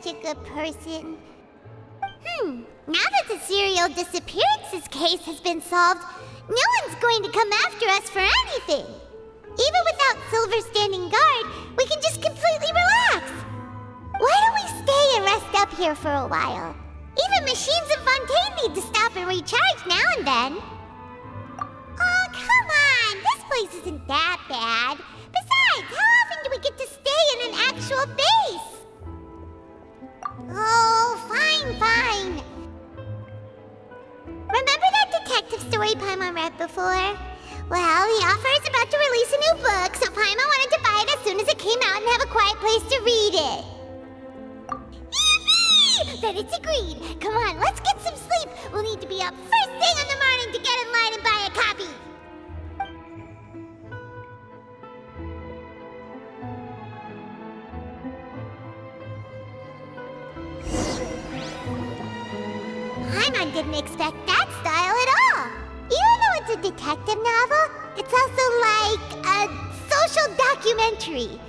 such a good person. Now that the serial disappearances case has been solved, no one's going to come after us for anything. Even without Silver standing guard, we can just completely relax. Why don't we stay and rest up here for a while? Even machines in Fontaine need to stop and recharge now and then. Oh, come on! This place isn't that bad. Besides, how often do we get to stay in an actual base? Oh, fine. Remember that detective story Paimon read before? Well, the author is about to release a new book, so Paimon wanted to buy it as soon as it came out and have a quiet place to read it. Yippee! Then it's agreed. Come on, let's get some sleep. We'll need to be up first thing in the morning to get in line and buy a copy. Paimon didn't expect that style at all. Even though it's a detective novel, it's also like a social documentary.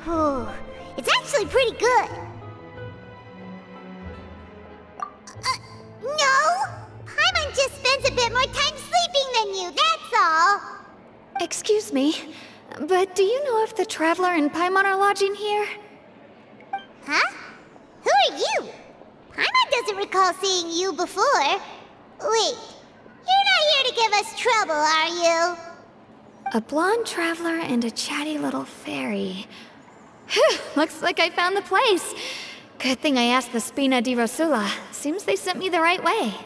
Whew, it's actually pretty good. No! Paimon just spends a bit more time sleeping than you, that's all. Excuse me, but do you know if the Traveler and Paimon are lodging here? Huh? Who are you? Paimon doesn't recall seeing you before. Wait, you're not here to give us trouble, are you? A blonde traveler and a chatty little fairy. Whew, looks like I found the place. Good thing I asked the Spina di Rosula. Seems they sent me the right way. Hey,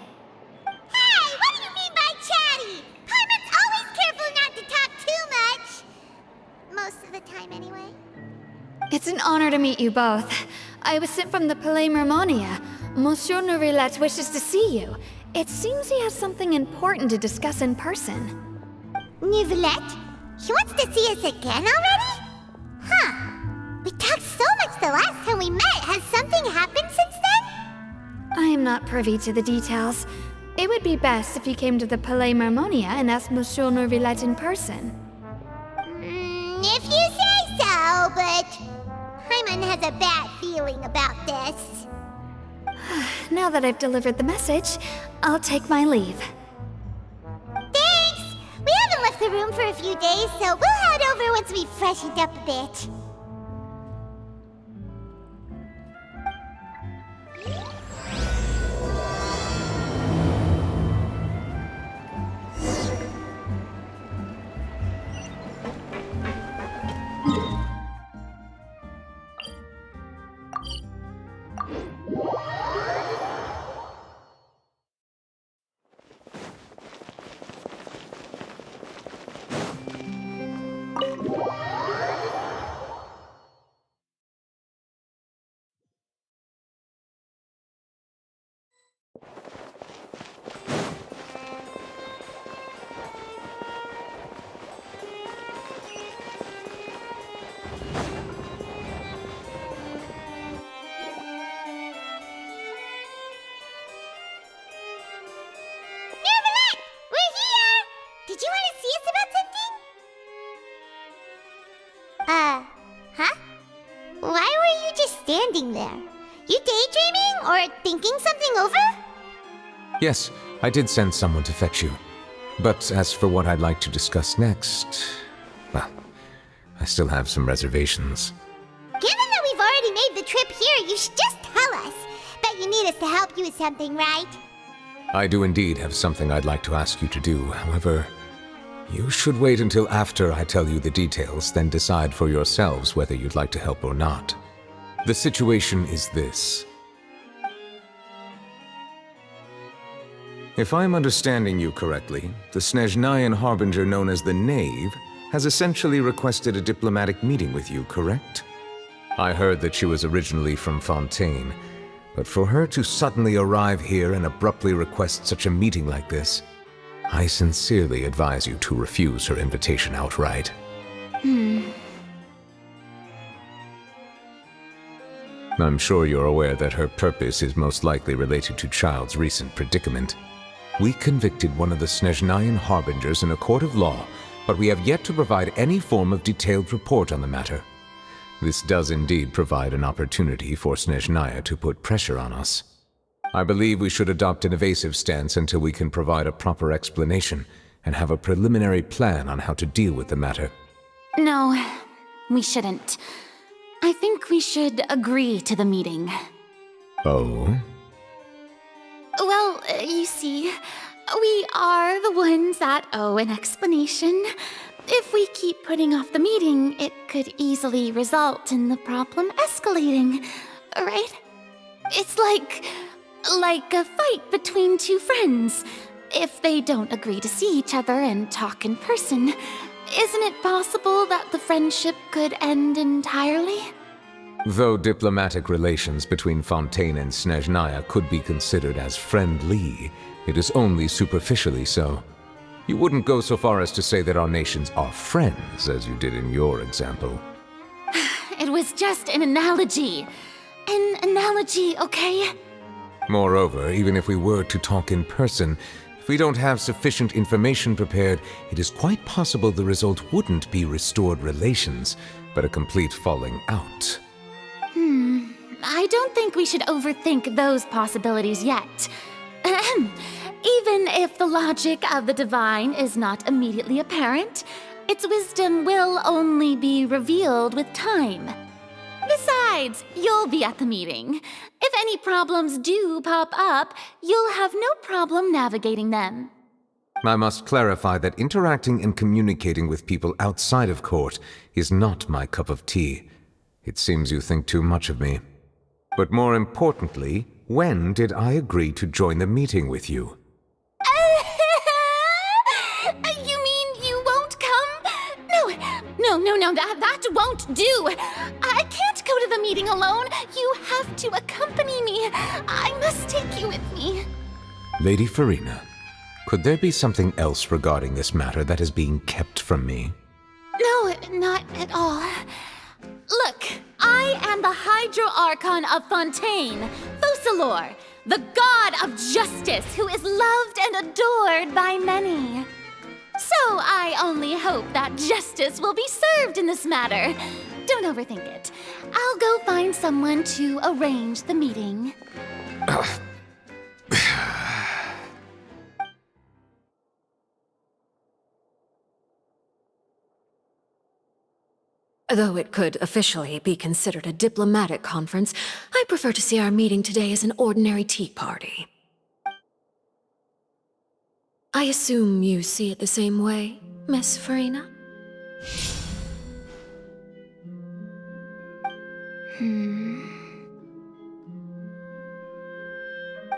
what do you mean by chatty? Paimon's always careful not to talk too much. Most of the time, anyway. It's an honor to meet you both. I was sent from the Palais Mermonia. Monsieur Nourillet wishes to see you. It seems he has something important to discuss in person. Nourillet? He wants to see us again already? Huh. We talked so much the last time we met. Has something happened since then? I am not privy to the details. It would be best if you came to the Palais Mermonia and asked Monsieur Nourillet in person. If you say so, but Paimon has a bad feeling about this. Now that I've delivered the message, I'll take my leave. Thanks! We haven't left the room for a few days, so we'll head over once we've freshened up a bit. Did you want to see us about something? Huh? Why were you just standing there? You daydreaming or thinking something over? Yes, I did send someone to fetch you. But as for what I'd like to discuss next, well, I still have some reservations. Given that we've already made the trip here, you should just tell us. Bet you need us to help you with something, right? I do indeed have something I'd like to ask you to do. However, you should wait until after I tell you the details, then decide for yourselves whether you'd like to help or not. The situation is this. If I'm understanding you correctly, the Snezhnayan Harbinger known as the Knave has essentially requested a diplomatic meeting with you, correct? I heard that she was originally from Fontaine, but for her to suddenly arrive here and abruptly request such a meeting like this, I sincerely advise you to refuse her invitation outright. I'm sure you're aware that her purpose is most likely related to Child's recent predicament. We convicted one of the Snezhnayan Harbingers in a court of law, but we have yet to provide any form of detailed report on the matter. This does indeed provide an opportunity for Snezhnaya to put pressure on us. I believe we should adopt an evasive stance until we can provide a proper explanation and have a preliminary plan on how to deal with the matter. No, we shouldn't. I think we should agree to the meeting. Oh? Well, you see, we are the ones that owe an explanation. If we keep putting off the meeting, it could easily result in the problem escalating, right? It's like a fight between two friends. If they don't agree to see each other and talk in person, isn't it possible that the friendship could end entirely? Though diplomatic relations between Fontaine and Snezhnaya could be considered as friendly, it is only superficially so. You wouldn't go so far as to say that our nations are friends, as you did in your example. It was just an analogy. An analogy, okay? Moreover, even if we were to talk in person, if we don't have sufficient information prepared, it is quite possible the result wouldn't be restored relations, but a complete falling out. I don't think we should overthink those possibilities yet. Even if the logic of the divine is not immediately apparent, its wisdom will only be revealed with time. Besides, you'll be at the meeting. If any problems do pop up, you'll have no problem navigating them. I must clarify that interacting and communicating with people outside of court is not my cup of tea. It seems you think too much of me. But more importantly, when did I agree to join the meeting with you? You mean you won't come? No, that won't do. I can't go to the meeting alone. You have to accompany me. I must take you with me. Lady Farina, could there be something else regarding this matter that is being kept from me? No, not at all. Look, I am the Hydro-Archon of Fontaine, Focalor, the god of justice who is loved and adored by many. So I only hope that justice will be served in this matter. Don't overthink it. I'll go find someone to arrange the meeting. Though it could officially be considered a diplomatic conference, I prefer to see our meeting today as an ordinary tea party. I assume you see it the same way, Miss Farina?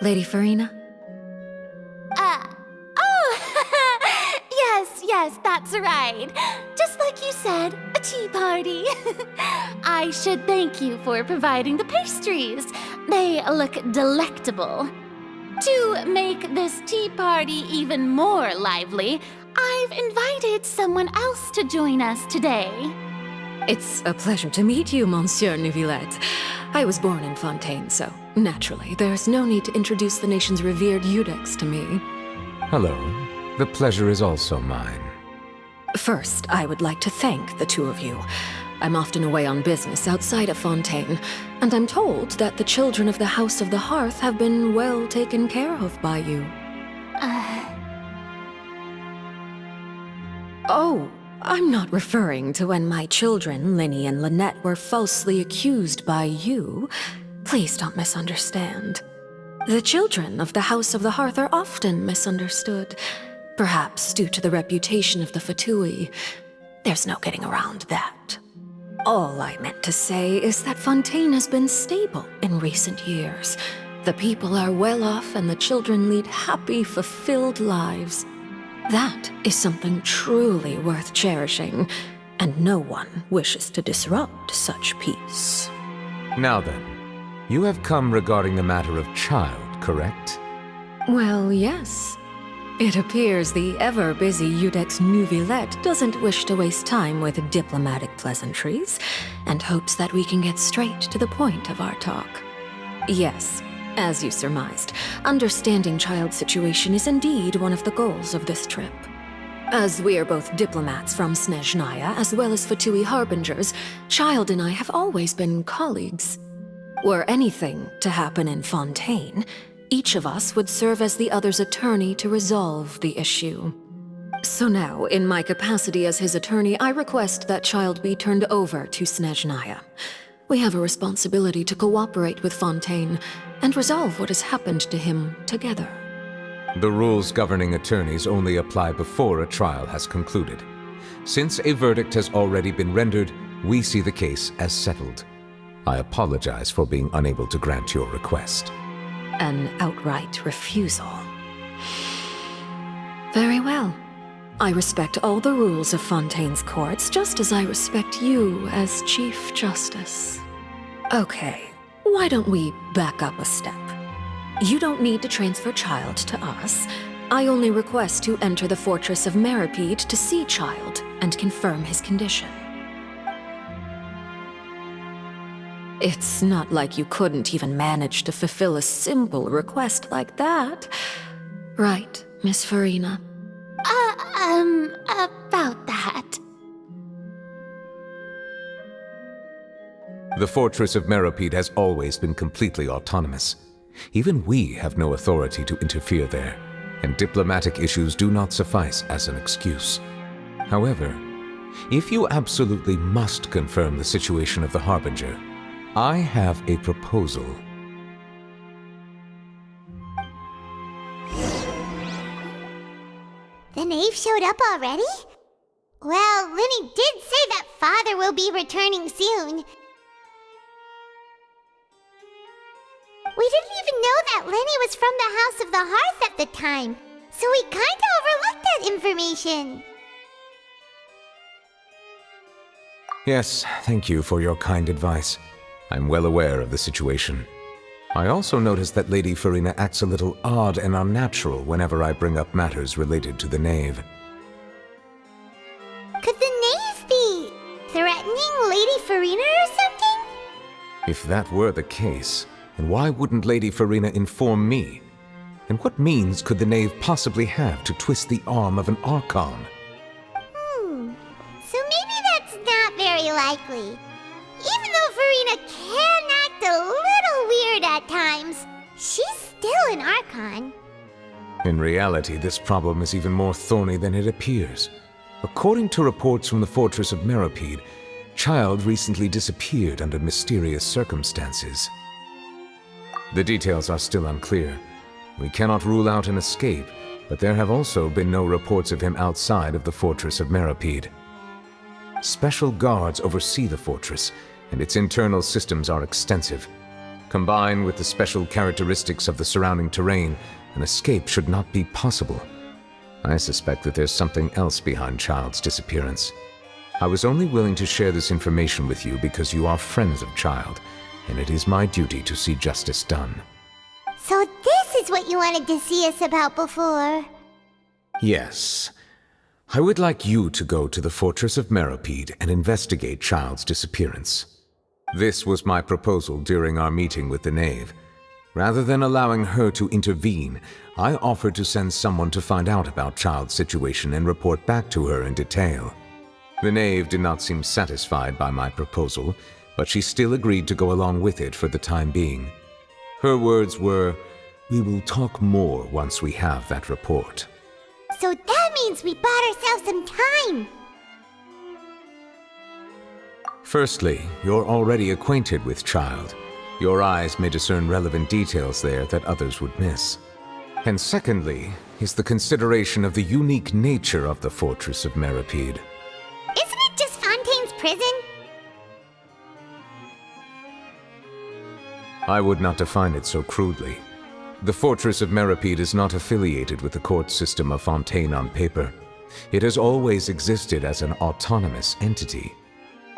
Lady Farina? Yes, that's right. Just like you said, a tea party. I should thank you for providing the pastries. They look delectable. To make this tea party even more lively, I've invited someone else to join us today. It's a pleasure to meet you, Monsieur Neuvillette. I was born in Fontaine, so naturally, there's no need to introduce the nation's revered Eudex to me. Hello. The pleasure is also mine. First, I would like to thank the two of you. I'm often away on business outside of Fontaine, and I'm told that the children of the House of the Hearth have been well taken care of by you. Oh, I'm not referring to when my children, Linny and Lynette, were falsely accused by you. Please don't misunderstand. The children of the House of the Hearth are often misunderstood, perhaps due to the reputation of the Fatui. There's no getting around that. All I meant to say is that Fontaine has been stable in recent years. The people are well off and the children lead happy, fulfilled lives. That is something truly worth cherishing, and no one wishes to disrupt such peace. Now then, you have come regarding the matter of child, correct? Well, yes. It appears the ever-busy Eudex Neuvillette doesn't wish to waste time with diplomatic pleasantries, and hopes that we can get straight to the point of our talk. Yes, as you surmised, understanding child's situation is indeed one of the goals of this trip. As we are both diplomats from Snezhnaya as well as Fatui Harbingers, Child and I have always been colleagues. Were anything to happen in Fontaine, each of us would serve as the other's attorney to resolve the issue. So now, in my capacity as his attorney, I request that Child be turned over to Snezhnaya. We have a responsibility to cooperate with Fontaine and resolve what has happened to him together. The rules governing attorneys only apply before a trial has concluded. Since a verdict has already been rendered, we see the case as settled. I apologize for being unable to grant your request. An outright refusal. Very well. I respect all the rules of Fontaine's courts, just as I respect you as Chief Justice. Okay, why don't we back up a step? You don't need to transfer Child to us. I only request to enter the Fortress of Meripede to see Child and confirm his condition. It's not like you couldn't even manage to fulfill a simple request like that. Right, Miss Farina? About that. The Fortress of Meripede has always been completely autonomous. Even we have no authority to interfere there, and diplomatic issues do not suffice as an excuse. However, if you absolutely must confirm the situation of the Harbinger, I have a proposal. The knave showed up already? Well, Lenny did say that Father will be returning soon. We didn't even know that Lenny was from the House of the Hearth at the time, so we kinda overlooked that information. Yes, thank you for your kind advice. I'm well aware of the situation. I also noticed that Lady Farina acts a little odd and unnatural whenever I bring up matters related to the knave. Could the knave be threatening Lady Farina or something? If that were the case, then why wouldn't Lady Farina inform me? And what means could the knave possibly have to twist the arm of an Archon? So maybe that's not very likely. Even though Farina can act a little weird at times, she's still an Archon. In reality, this problem is even more thorny than it appears. According to reports from the Fortress of Meripede, Child recently disappeared under mysterious circumstances. The details are still unclear. We cannot rule out an escape, but there have also been no reports of him outside of the Fortress of Meripede. Special guards oversee the fortress, and its internal systems are extensive. Combined with the special characteristics of the surrounding terrain, an escape should not be possible. I suspect that there's something else behind Child's disappearance. I was only willing to share this information with you because you are friends of Child, and it is my duty to see justice done. So this is what you wanted to see us about before. Yes. I would like you to go to the Fortress of Meripede and investigate Child's disappearance. This was my proposal during our meeting with the knave. Rather than allowing her to intervene, I offered to send someone to find out about Child's situation and report back to her in detail. The knave did not seem satisfied by my proposal, but she still agreed to go along with it for the time being. Her words were, "We will talk more once we have that report." So that means we bought ourselves some time. Firstly, you're already acquainted with Child. Your eyes may discern relevant details there that others would miss. And secondly, is the consideration of the unique nature of the Fortress of Meripede. Isn't it just Fontaine's prison? I would not define it so crudely. The Fortress of Meripede is not affiliated with the court system of Fontaine on paper. It has always existed as an autonomous entity.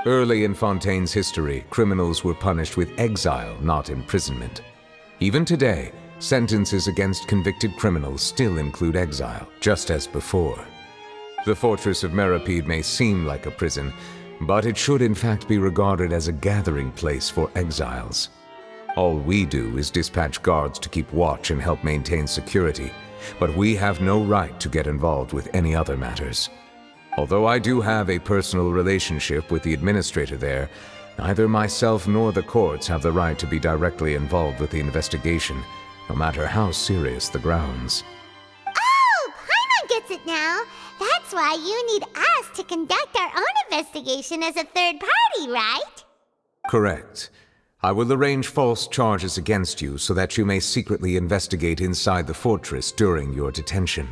Early in Fontaine's history, criminals were punished with exile, not imprisonment. Even today, sentences against convicted criminals still include exile, just as before. The Fortress of Meripede may seem like a prison, but it should in fact be regarded as a gathering place for exiles. All we do is dispatch guards to keep watch and help maintain security, but we have no right to get involved with any other matters. Although I do have a personal relationship with the administrator there, neither myself nor the courts have the right to be directly involved with the investigation, no matter how serious the grounds. Oh, Paimon gets it now. That's why you need us to conduct our own investigation as a third party, right? Correct. I will arrange false charges against you so that you may secretly investigate inside the fortress during your detention.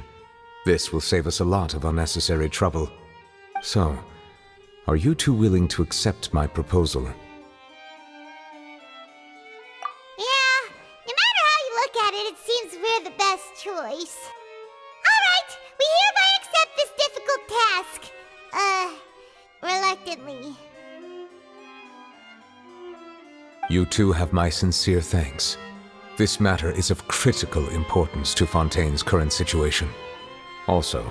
This will save us a lot of unnecessary trouble. So, are you two willing to accept my proposal? Yeah, no matter how you look at it, it seems we're the best choice. Alright, we hereby accept this difficult task. Reluctantly. You two have my sincere thanks. This matter is of critical importance to Fontaine's current situation. Also,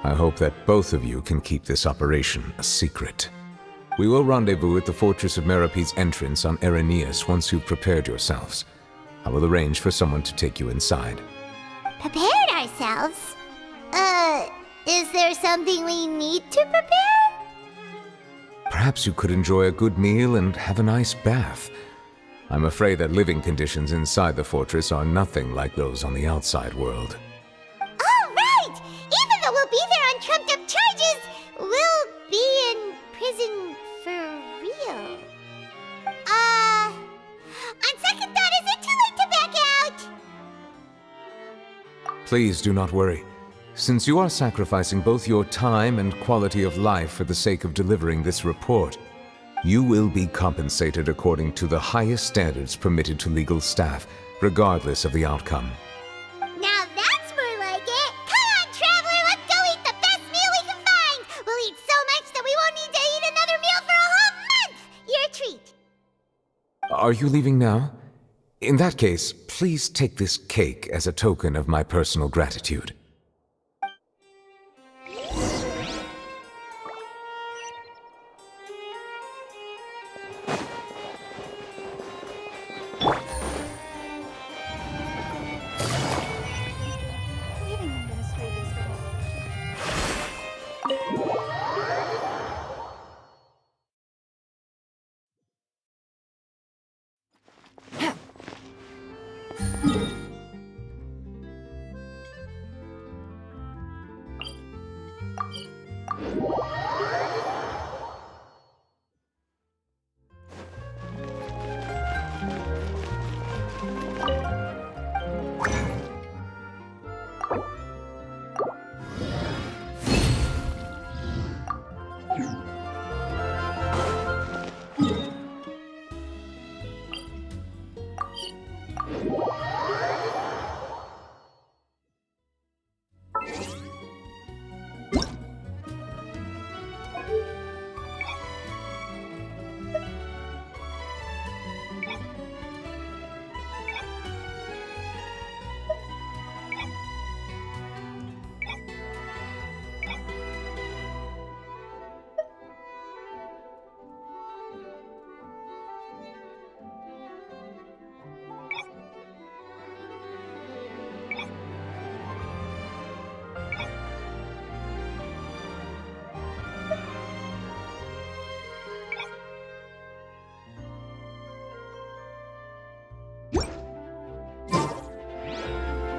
I hope that both of you can keep this operation a secret. We will rendezvous at the Fortress of Merope's entrance on Erinius once you've prepared yourselves. I will arrange for someone to take you inside. Prepared ourselves? Is there something we need to prepare? Perhaps you could enjoy a good meal and have a nice bath. I'm afraid that living conditions inside the fortress are nothing like those on the outside world. Oh, right! Even though we'll be there on trumped-up charges, we'll be in prison for real. On second thought, is it too late to back out? Please do not worry. Since you are sacrificing both your time and quality of life for the sake of delivering this report, you will be compensated according to the highest standards permitted to legal staff, regardless of the outcome. Now that's more like it! Come on, Traveler, let's go eat the best meal we can find! We'll eat so much that we won't need to eat another meal for a whole month! You're a treat! Are you leaving now? In that case, please take this cake as a token of my personal gratitude.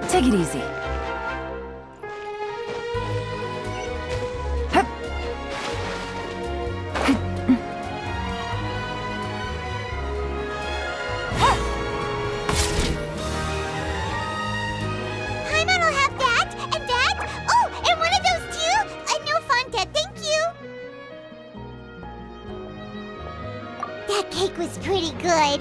Take it easy. Paimon will have that, and that. Oh, and one of those too. No Fontaine, thank you. That cake was pretty good.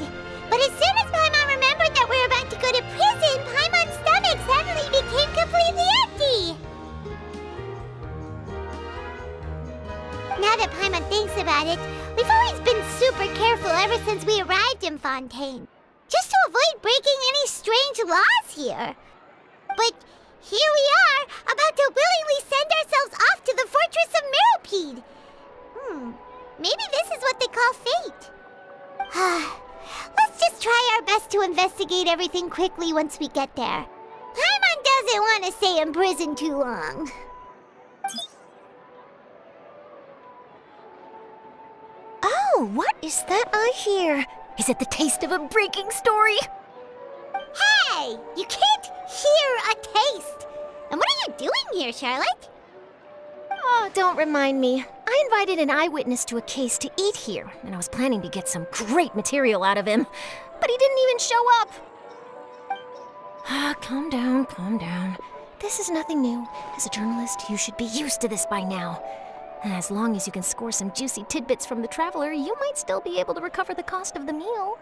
But as soon as Paimon remembered that we were about to go to prison, Paimon's stomach suddenly became completely empty. Now that Paimon thinks about it, we've always been super careful ever since we arrived in Fontaine, just to avoid breaking any strange laws here. But here we are, about to willingly send ourselves off to the Fortress of Meropide. Maybe this is what they call fate. Let's just try our best to investigate everything quickly once we get there. Paimon does doesn't want to stay in prison too long. Oh, what is that I hear? Is it the taste of a breaking story? Hey! You can't hear a taste! And what are you doing here, Charlotte? Oh, don't remind me. I invited an eyewitness to a case to eat here, and I was planning to get some great material out of him. But he didn't even show up. Ah, calm down, calm down. This is nothing new. As a journalist, you should be used to this by now. And as long as you can score some juicy tidbits from the traveler, you might still be able to recover the cost of the meal.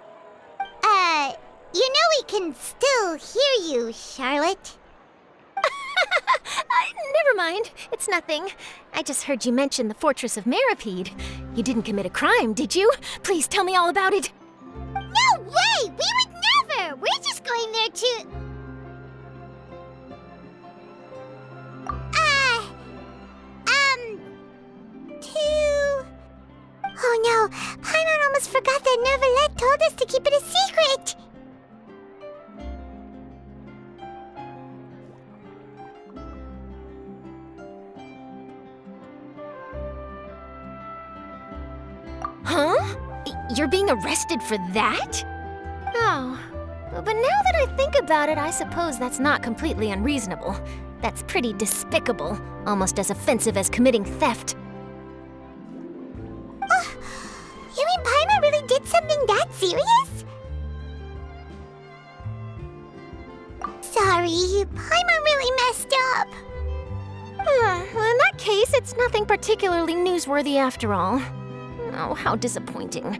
You know we can still hear you, Charlotte. Never mind. It's nothing. I just heard you mention the Fortress of Meripede. You didn't commit a crime, did you? Please tell me all about it. No way! We would never! We're just going there to... Oh no, Paimon almost forgot that Neverlet told us to keep it a secret! Huh? You're being arrested for that? Oh, but now that I think about it, I suppose that's not completely unreasonable. That's pretty despicable, almost as offensive as committing theft. You mean Paimon really did something that serious? Sorry, Paimon really messed up. Well, in that case, it's nothing particularly newsworthy after all. Oh, how disappointing.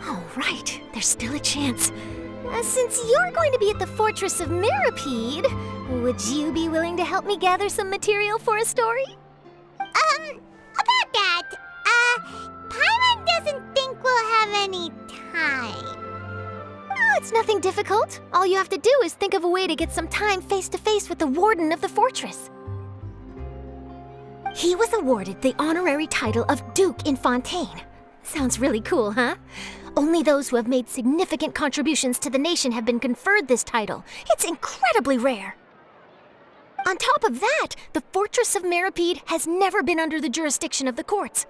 Oh, right, there's still a chance. Since you're going to be at the Fortress of Meripede, would you be willing to help me gather some material for a story? About that, Paimon doesn't think we'll have any time. Oh, it's nothing difficult. All you have to do is think of a way to get some time face-to-face with the warden of the fortress. He was awarded the honorary title of Duke in Fontaine. Sounds really cool, huh? Only those who have made significant contributions to the nation have been conferred this title. It's incredibly rare. On top of that, the Fortress of Meripede has never been under the jurisdiction of the courts.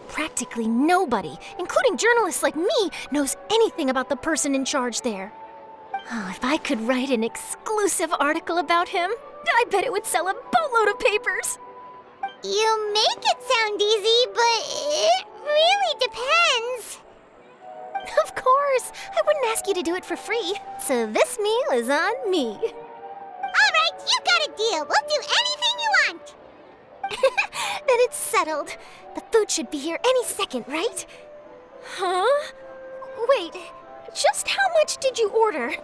Practically nobody, including journalists like me, knows anything about the person in charge there. Oh, if I could write an exclusive article about him, I bet it would sell a boatload of papers. You make it sound easy, but it really depends. Of course, I wouldn't ask you to do it for free, so this meal is on me. All right, you got a deal. We'll do anything you want. Then it's settled. The food should be here any second, right? Huh? Wait, just how much did you order?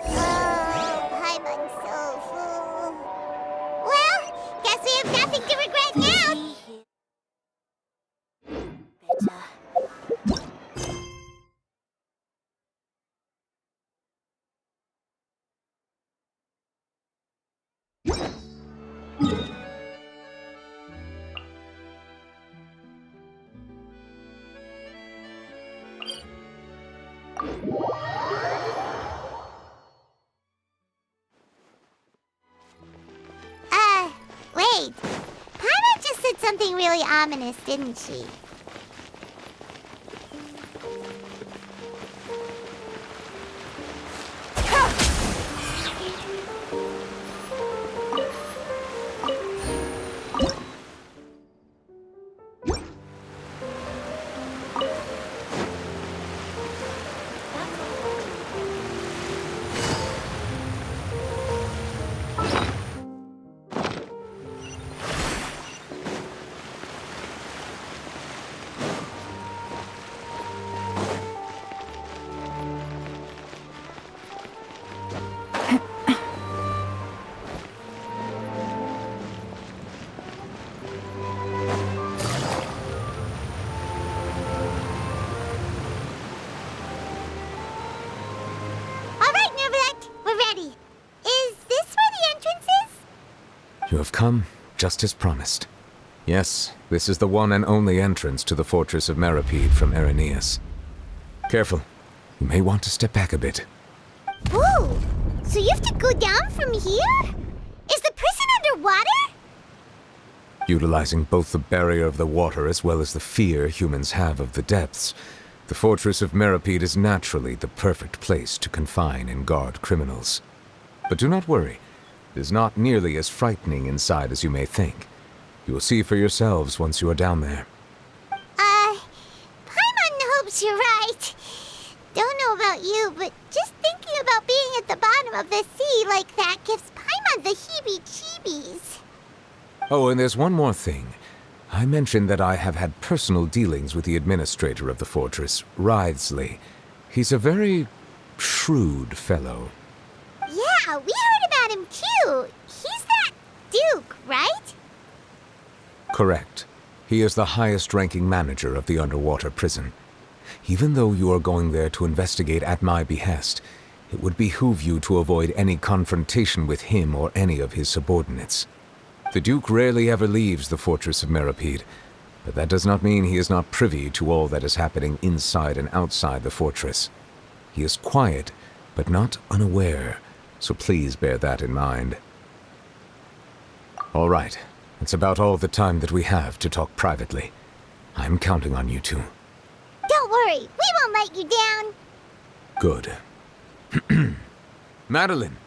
Oh, Paimon's so full. Well, guess we have nothing to regret now. Wait. Paimon just said something really ominous, didn't she? You have come, just as promised. Yes, this is the one and only entrance to the Fortress of Meripede from Irenaeus. Careful. You may want to step back a bit. Whoa! So you have to go down from here? Is the prison underwater? Utilizing both the barrier of the water as well as the fear humans have of the depths, the fortress of Meripede is naturally the perfect place to confine and guard criminals. But do not worry. It is not nearly as frightening inside as you may think. You will see for yourselves once you are down there. Paimon hopes you're right. Don't know about you, but just thinking about being at the bottom of the sea like that gives Paimon the heebie-jeebies. Oh, and there's one more thing. I mentioned that I have had personal dealings with the administrator of the fortress, Ryzen. He's a very shrewd fellow. Yeah, we heard about him too. He's that Duke, right? Correct. He is the highest-ranking manager of the underwater prison. Even though you are going there to investigate at my behest, it would behoove you to avoid any confrontation with him or any of his subordinates. The Duke rarely ever leaves the fortress of Meripede, but that does not mean he is not privy to all that is happening inside and outside the fortress. He is quiet, but not unaware, so please bear that in mind. All right, that's about all the time that we have to talk privately. I'm counting on you two. Don't worry, we won't let you down. Good. Madeline!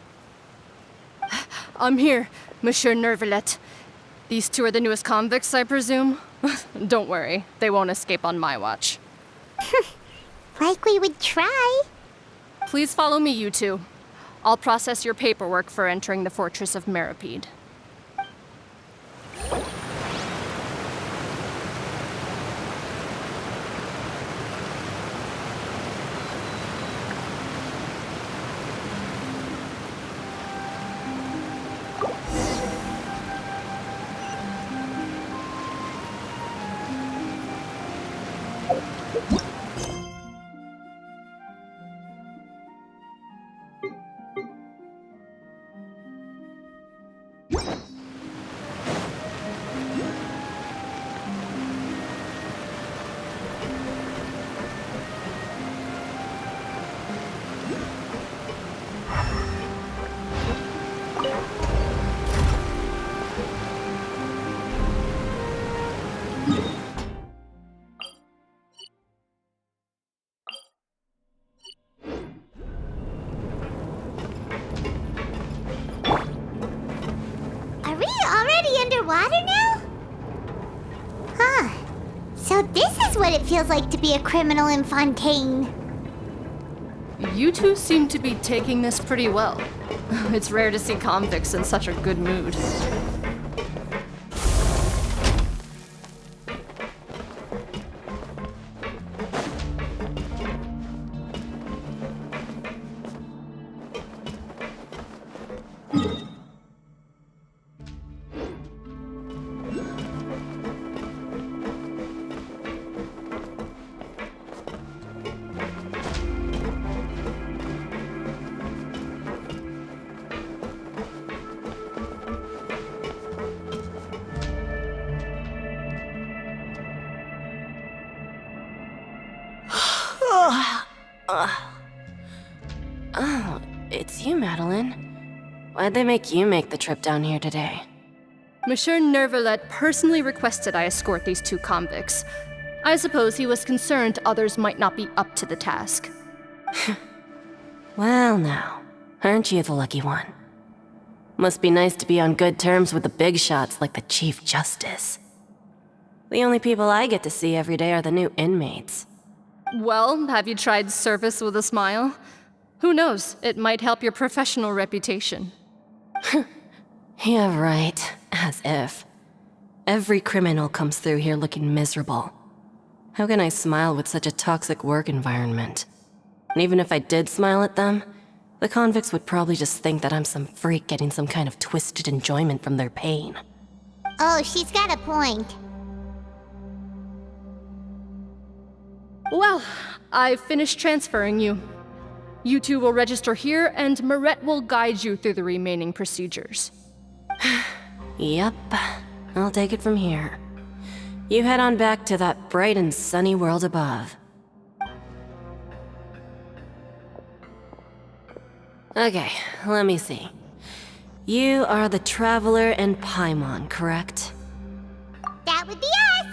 I'm here, Monsieur Nervalet. These two are the newest convicts, I presume? Don't worry, they won't escape on my watch. Like we would try. Please follow me, you two. I'll process your paperwork for entering the Fortress of Meripede. Underwater now? Huh. So this is what it feels like to be a criminal in Fontaine. You two seem to be taking this pretty well. It's rare to see convicts in such a good mood. Oh, it's you, Madeline. Why'd they make you make the trip down here today? Monsieur Nervalet personally requested I escort these two convicts. I suppose he was concerned others might not be up to the task. Well now, aren't you the lucky one? Must be nice to be on good terms with the big shots like the Chief Justice. The only people I get to see every day are the new inmates. Well, have you tried service with a smile? Who knows, it might help your professional reputation. Yeah, right. As if. Every criminal comes through here looking miserable. How can I smile with such a toxic work environment? And even if I did smile at them, the convicts would probably just think that I'm some freak getting some kind of twisted enjoyment from their pain. Oh, she's got a point. Well, I've finished transferring you. You two will register here, and Marette will guide you through the remaining procedures. Yep, I'll take it from here. You head on back to that bright and sunny world above. Okay, let me see. You are the Traveler and Paimon, correct? That would be us!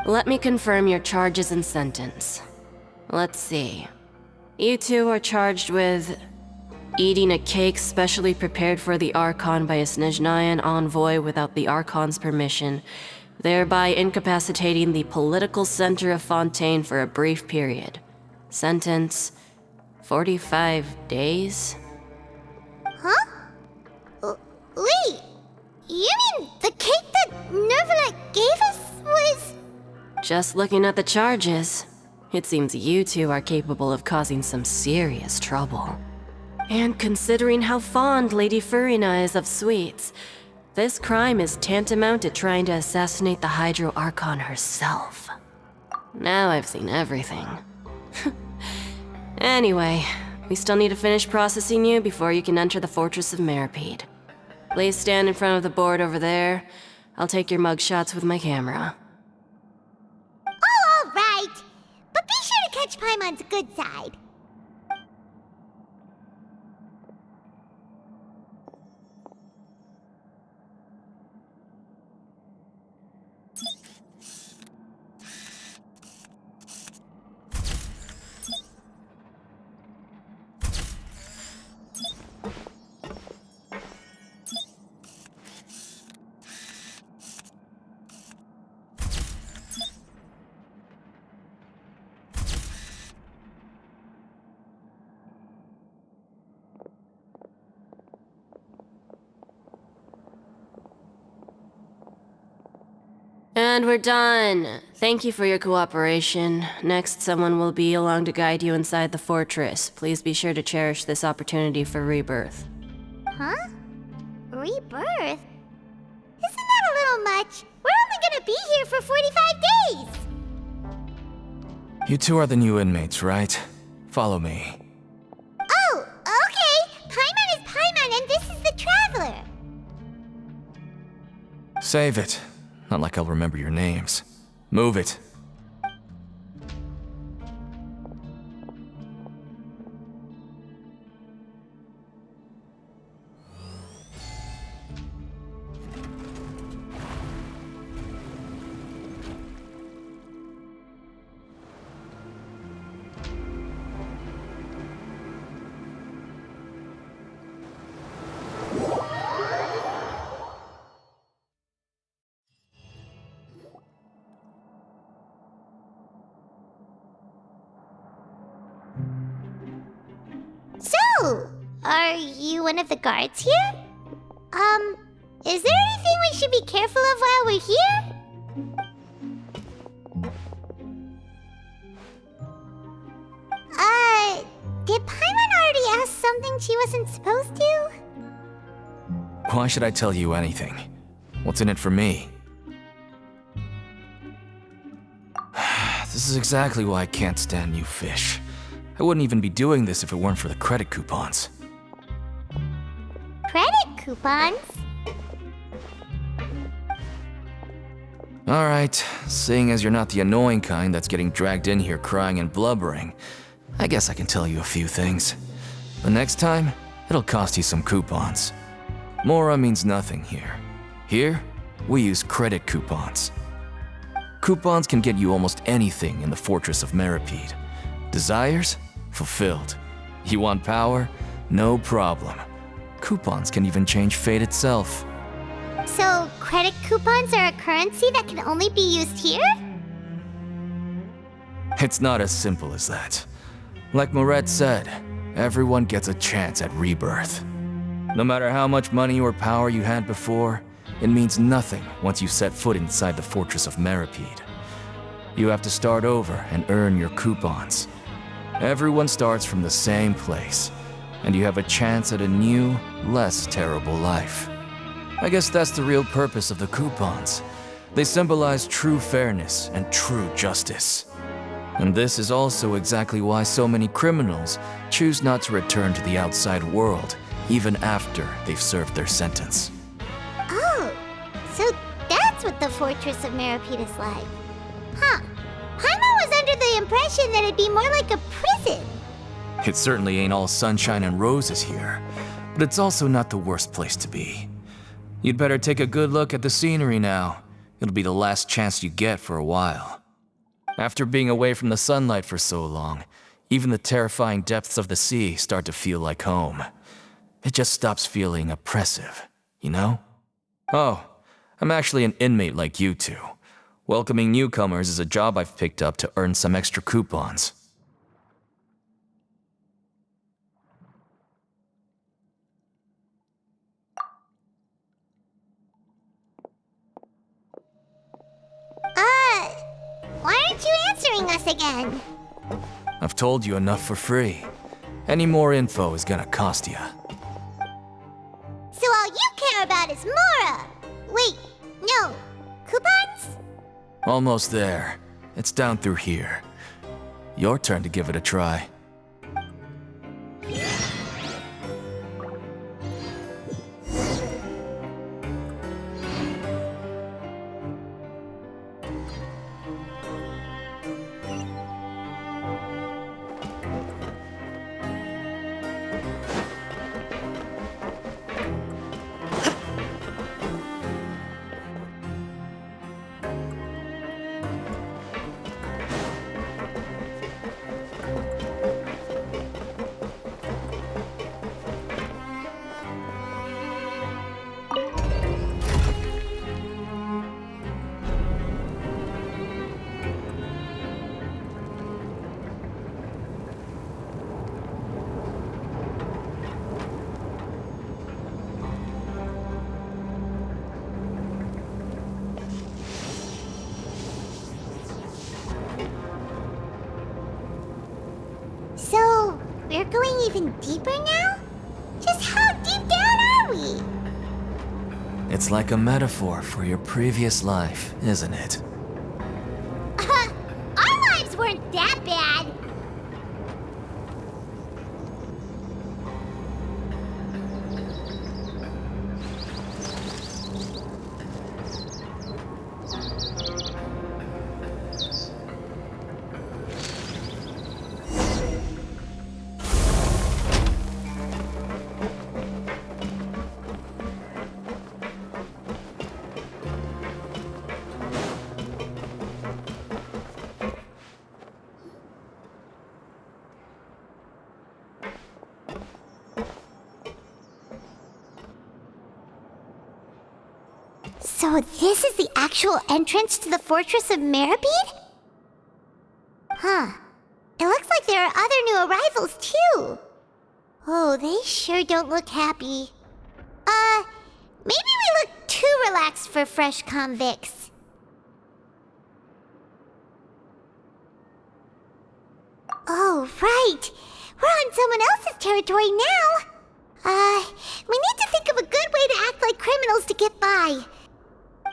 Let me confirm your charges and sentence. Let's see. You two are charged with eating a cake specially prepared for the Archon by a Snezhnayan envoy without the Archon's permission, thereby incapacitating the political center of Fontaine for a brief period. Sentence: 45 days? Huh? Wait, you mean the cake that Nervalet gave us was... Just looking at the charges, it seems you two are capable of causing some serious trouble. And considering how fond Lady Furina is of sweets, this crime is tantamount to trying to assassinate the Hydro Archon herself. Now I've seen everything. Anyway, we still need to finish processing you before you can enter the Fortress of Meripede. Please stand in front of the board over there. I'll take your mugshots with my camera. Oh, all right. But be sure to catch Paimon's good side. And we're done. Thank you for your cooperation. Next, someone will be along to guide you inside the fortress. Please be sure to cherish this opportunity for rebirth. Huh? Rebirth? Isn't that a little much? We're only gonna be here for 45 days! You two are the new inmates, right? Follow me. Oh, okay! Paimon is Paimon and this is the Traveler! Save it. Not like I'll remember your names. Move it. So, are you one of the guards here? Is there anything we should be careful of while we're here? Did Paimon already ask something she wasn't supposed to? Why should I tell you anything? What's in it for me? This is exactly why I can't stand new fish. I wouldn't even be doing this if it weren't for the credit coupons. Credit coupons? Alright, seeing as you're not the annoying kind that's getting dragged in here crying and blubbering, I guess I can tell you a few things. But next time, it'll cost you some coupons. Mora means nothing here. Here, we use credit coupons. Coupons can get you almost anything in the Fortress of Meripede. Desires? Fulfilled. You want power? No problem. Coupons can even change fate itself. So, credit coupons are a currency that can only be used here? It's not as simple as that. Like Moret said, everyone gets a chance at rebirth. No matter how much money or power you had before, it means nothing once you set foot inside the Fortress of Meripede. You have to start over and earn your coupons. Everyone starts from the same place, and you have a chance at a new, less terrible life. I guess that's the real purpose of the coupons. They symbolize true fairness and true justice. And this is also exactly why so many criminals choose not to return to the outside world, even after they've served their sentence. Oh, so that's what the Fortress of Meripede is like. Huh. Paimon was under the impression that it'd be more like a prison. It certainly ain't all sunshine and roses here, but it's also not the worst place to be. You'd better take a good look at the scenery now. It'll be the last chance you get for a while. After being away from the sunlight for so long, even the terrifying depths of the sea start to feel like home. It just stops feeling oppressive, you know? Oh, I'm actually an inmate like you two. Welcoming newcomers is a job I've picked up to earn some extra coupons. Why aren't you answering us again? I've told you enough for free. Any more info is gonna cost you. So all you care about is Mora! Wait, no. Coupons? Almost there. It's down through here. Your turn to give it a try. So, we're going even deeper now? Just how deep down are we? It's like a metaphor for your previous life, isn't it? Our lives weren't that bad. So this is the actual entrance to the Fortress of Meribede? Huh. It looks like there are other new arrivals, too. Oh, they sure don't look happy. Maybe we look too relaxed for fresh convicts. Oh, right. We're on someone else's territory now. We need to think of a good way to act like criminals to get by.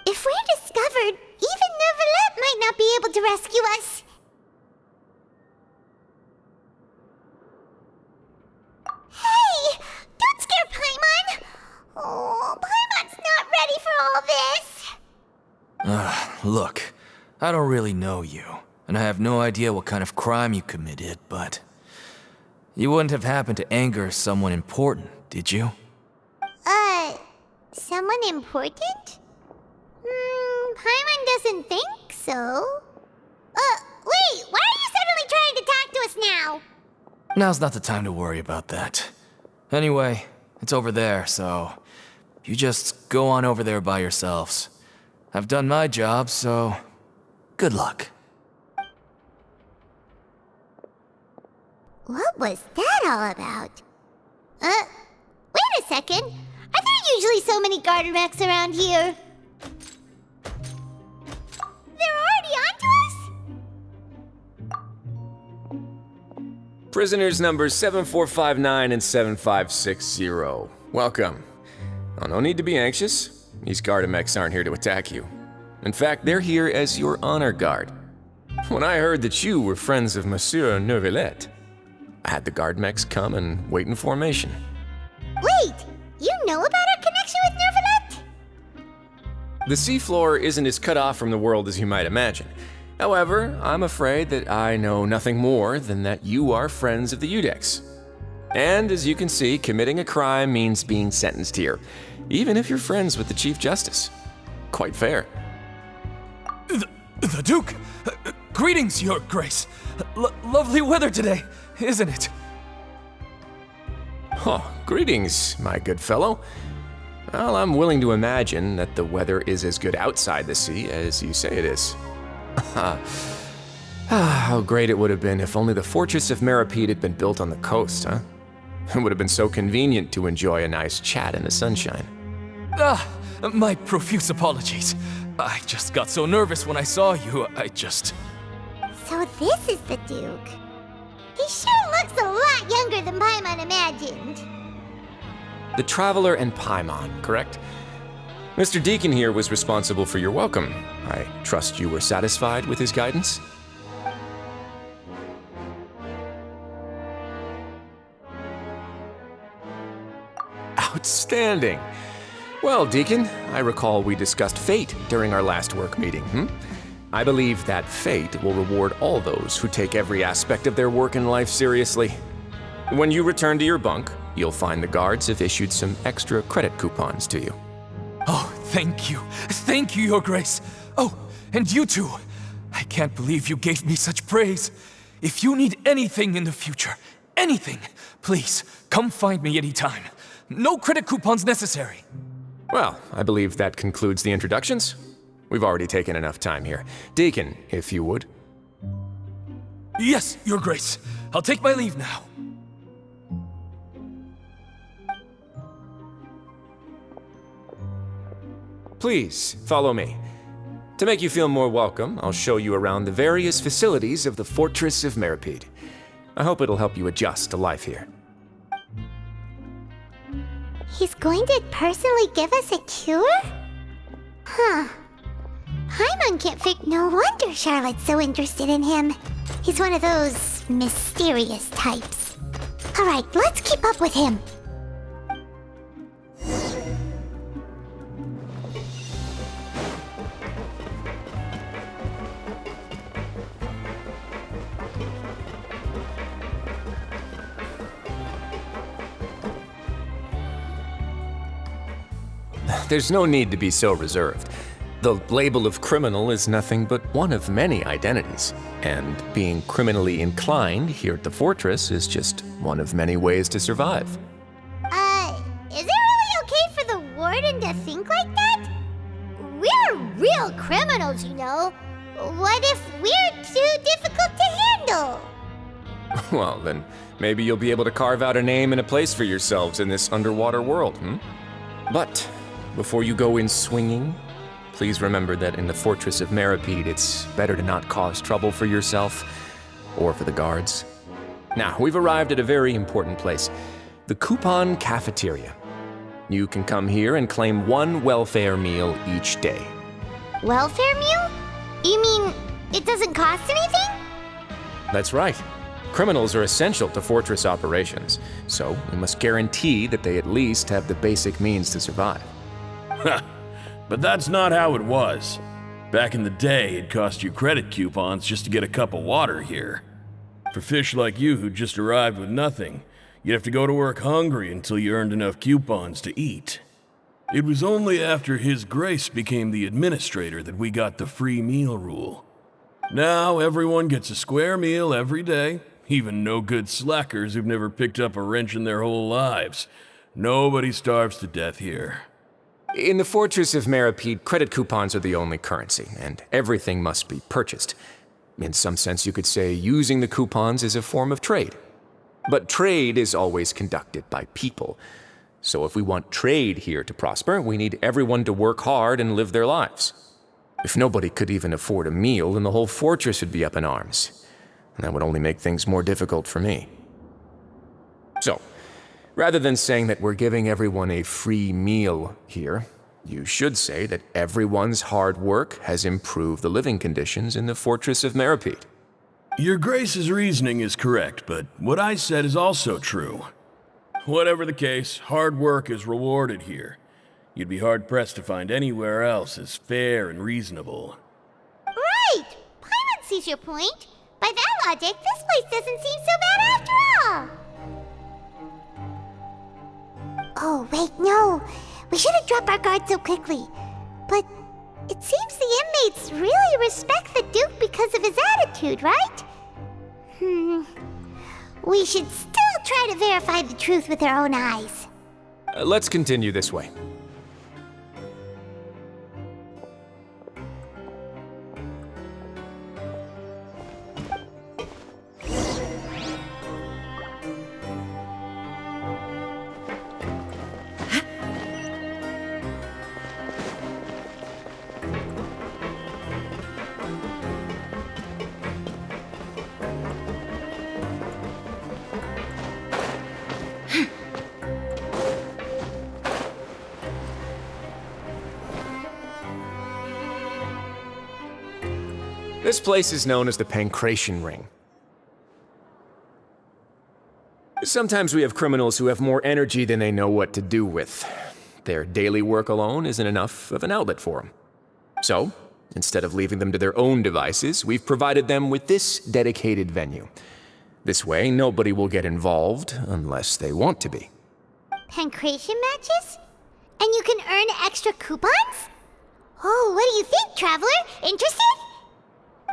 If we're discovered, even Nervalet might not be able to rescue us. Hey! Don't scare Paimon! Oh, Paimon's not ready for all this! Look, I don't really know you, and I have no idea what kind of crime you committed, but... You wouldn't have happened to anger someone important, did you? Someone important? Paimon doesn't think so. Wait, why are you suddenly trying to talk to us now? Now's not the time to worry about that. Anyway, it's over there, so... You just go on over there by yourselves. I've done my job, so... Good luck. What was that all about? Wait a second. Are there usually so many garden mechs around here? They're already onto us? Prisoners numbers 7459 and 7560. Welcome. Oh, no need to be anxious. These Gardamex aren't here to attack you. In fact, they're here as your honor guard. When I heard that you were friends of Monsieur Nervalet, I had the Gardamex come and wait in formation. Wait! You know about our connection with Nervalet? The seafloor isn't as cut off from the world as you might imagine. However, I'm afraid that I know nothing more than that you are friends of the Udex. And as you can see, committing a crime means being sentenced here, even if you're friends with the Chief Justice. Quite fair. The Duke! Greetings, Your Grace. Lovely weather today, isn't it? Oh, greetings, my good fellow. Well, I'm willing to imagine that the weather is as good outside the sea as you say it is. How great it would have been if only the Fortress of Meripede had been built on the coast, huh? It would have been so convenient to enjoy a nice chat in the sunshine. My profuse apologies. I just got so nervous when I saw you, So this is the Duke. He sure looks a lot younger than Paimon imagined. The Traveler and Paimon, correct? Mr. Deacon here was responsible for your welcome. I trust you were satisfied with his guidance? Outstanding. Well, Deacon, I recall we discussed fate during our last work meeting, I believe that fate will reward all those who take every aspect of their work in life seriously. When you return to your bunk, you'll find the guards have issued some extra credit coupons to you. Oh, thank you. Thank you, Your Grace. Oh, and you too. I can't believe you gave me such praise. If you need anything in the future, anything, please, come find me anytime. No credit coupons necessary. Well, I believe that concludes the introductions. We've already taken enough time here. Deacon, if you would. Yes, Your Grace. I'll take my leave now. Please, follow me. To make you feel more welcome, I'll show you around the various facilities of the Fortress of Meripede. I hope it'll help you adjust to life here. He's going to personally give us a cure? Huh. Paimon can't fake. No wonder Charlotte's so interested in him. He's one of those mysterious types. Alright, let's keep up with him. There's no need to be so reserved. The label of criminal is nothing but one of many identities, and being criminally inclined here at the Fortress is just one of many ways to survive. Is it really okay for the Warden to think like that? We're real criminals, you know. What if we're too difficult to handle? Well, then maybe you'll be able to carve out a name and a place for yourselves in this underwater world, But before you go in swinging, please remember that in the Fortress of Meripede, it's better to not cause trouble for yourself or for the guards. Now, we've arrived at a very important place, the Coupon Cafeteria. You can come here and claim one welfare meal each day. Welfare meal? You mean it doesn't cost anything? That's right. Criminals are essential to Fortress operations, so we must guarantee that they at least have the basic means to survive. But that's not how it was. Back in the day, it cost you credit coupons just to get a cup of water here. For fish like you who just arrived with nothing, you'd have to go to work hungry until you earned enough coupons to eat. It was only after His Grace became the administrator that we got the free meal rule. Now everyone gets a square meal every day, even no-good slackers who've never picked up a wrench in their whole lives. Nobody starves to death here. In the Fortress of Meripede, credit coupons are the only currency, and everything must be purchased. In some sense, you could say using the coupons is a form of trade. But trade is always conducted by people. So if we want trade here to prosper, we need everyone to work hard and live their lives. If nobody could even afford a meal, then the whole fortress would be up in arms. And that would only make things more difficult for me. So, rather than saying that we're giving everyone a free meal here, you should say that everyone's hard work has improved the living conditions in the Fortress of Meripede. Your Grace's reasoning is correct, but what I said is also true. Whatever the case, hard work is rewarded here. You'd be hard-pressed to find anywhere else as fair and reasonable. Right! Paimon sees your point. By that logic, this place doesn't seem so bad after all. Oh, wait, no. We shouldn't drop our guard so quickly. But it seems the inmates really respect the Duke because of his attitude, right? We should still try to verify the truth with our own eyes. Let's continue this way. This place is known as the Pancration Ring. Sometimes we have criminals who have more energy than they know what to do with. Their daily work alone isn't enough of an outlet for them. So, instead of leaving them to their own devices, we've provided them with this dedicated venue. This way, nobody will get involved unless they want to be. Pancration matches? And you can earn extra coupons? Oh, what do you think, Traveler? Interested?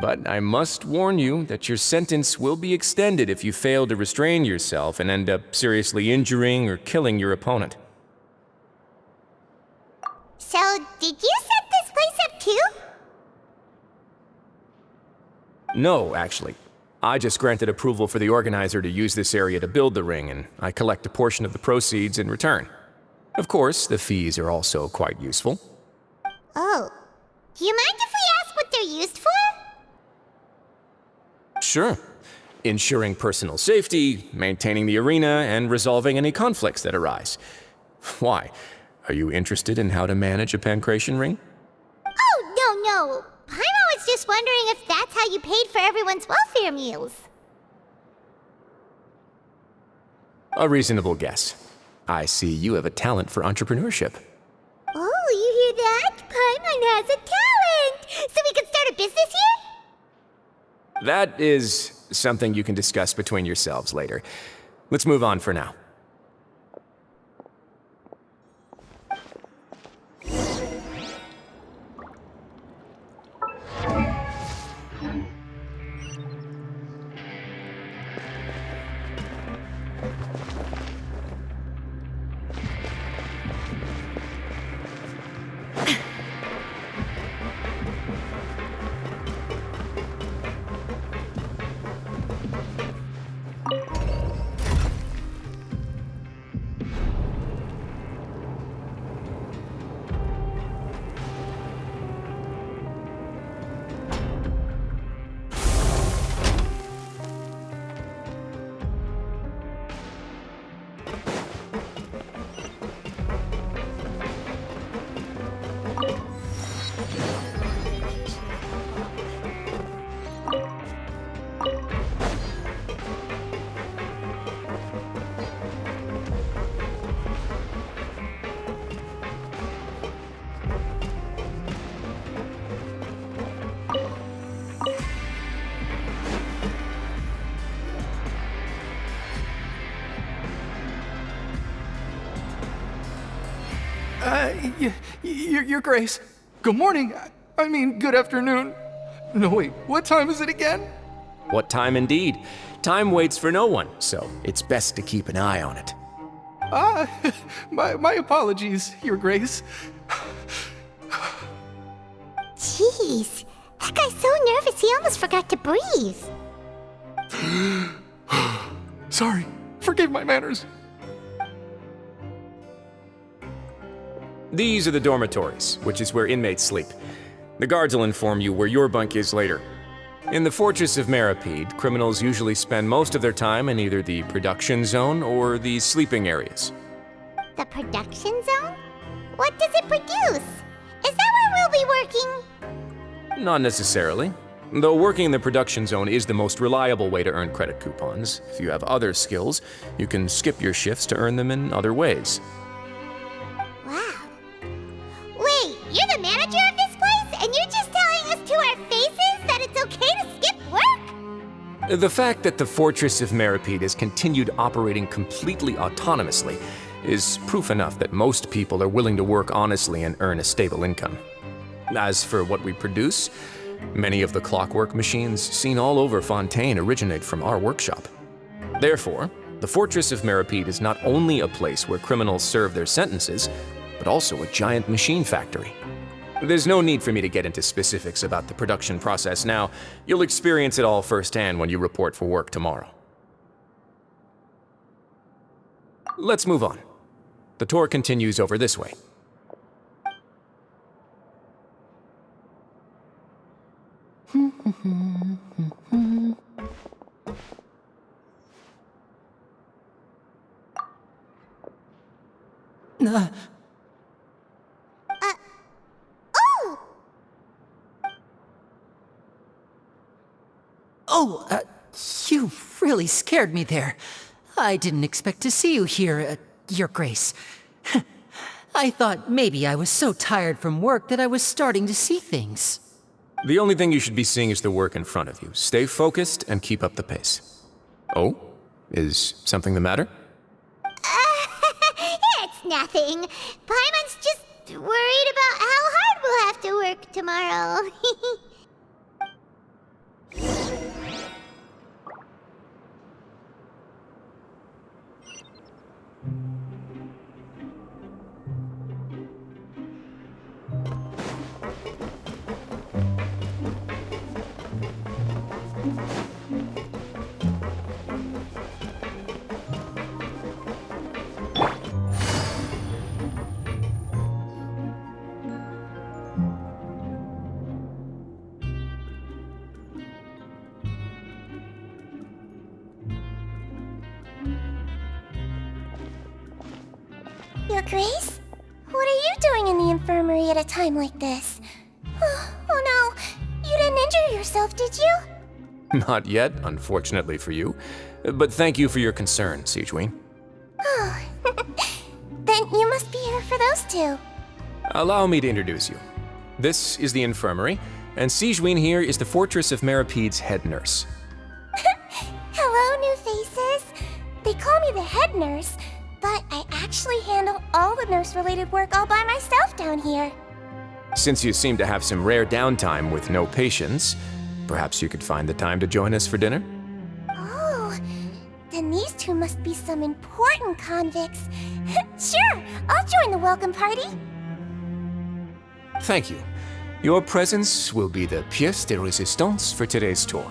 But I must warn you that your sentence will be extended if you fail to restrain yourself and end up seriously injuring or killing your opponent. So, did you set this place up too? No, actually. I just granted approval for the organizer to use this area to build the ring, and I collect a portion of the proceeds in return. Of course, the fees are also quite useful. Oh. Do you mind if we ask what they're used for? Sure. Ensuring personal safety, maintaining the arena, and resolving any conflicts that arise. Why? Are you interested in how to manage a pancration ring? Oh, no. Paimon was just wondering if that's how you paid for everyone's welfare meals. A reasonable guess. I see you have a talent for entrepreneurship. Oh, you hear that? Paimon has a talent! So we can start a business here? That is something you can discuss between yourselves later. Let's move on for now. Your Grace. Good morning. I mean, good afternoon. No, wait, what time is it again? What time indeed? Time waits for no one, so it's best to keep an eye on it. My apologies, Your Grace. Jeez, that guy's so nervous he almost forgot to breathe. Sorry, forgive my manners. These are the dormitories, which is where inmates sleep. The guards will inform you where your bunk is later. In the Fortress of Maripede, criminals usually spend most of their time in either the production zone or the sleeping areas. The production zone? What does it produce? Is that where we'll be working? Not necessarily. Though working in the production zone is the most reliable way to earn credit coupons, if you have other skills, you can skip your shifts to earn them in other ways. Wow. Wait, you're the manager of this place, and you're just telling us to our faces that it's okay to skip The fact that the Fortress of Meripede has continued operating completely autonomously is proof enough that most people are willing to work honestly and earn a stable income. As for what we produce, many of the clockwork machines seen all over Fontaine originate from our workshop. Therefore, the Fortress of Meripede is not only a place where criminals serve their sentences, but also a giant machine factory. There's no need for me to get into specifics about the production process now. You'll experience it all firsthand when you report for work tomorrow. Let's move on. The tour continues over this way. You really scared me there. I didn't expect to see you here, Your Grace. I thought maybe I was so tired from work that I was starting to see things. The only thing you should be seeing is the work in front of you. Stay focused and keep up the pace. Oh? Is something the matter? It's nothing. Paimon's just worried about how hard we'll have to work tomorrow. Your Grace? What are you doing in the infirmary at a time like this? Oh no, you didn't injure yourself, did you? Not yet, unfortunately for you. But thank you for your concern, Sigewinne. Oh, then you must be here for those two. Allow me to introduce you. This is the infirmary, and Sigewinne here is the Fortress of Meripede's head nurse. Hello, new faces. They call me the head nurse, but I actually handle all the nurse-related work all by myself down here. Since you seem to have some rare downtime with no patients, perhaps you could find the time to join us for dinner? Oh, then these two must be some important convicts. Sure, I'll join the welcome party. Thank you. Your presence will be the pièce de résistance for today's tour.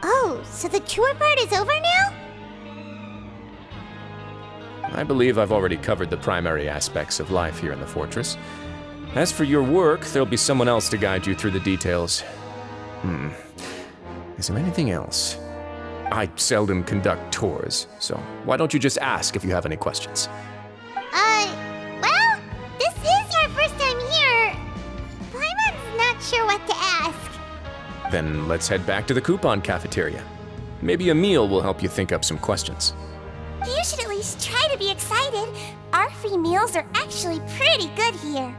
Oh, so the tour part is over now? I believe I've already covered the primary aspects of life here in the fortress. As for your work, there'll be someone else to guide you through the details. Is there anything else? I seldom conduct tours, so why don't you just ask if you have any questions? Well, this is our first time here. Paimon's not sure what to ask. Then let's head back to the coupon cafeteria. Maybe a meal will help you think up some questions. You should at least try to be excited. Our free meals are actually pretty good here.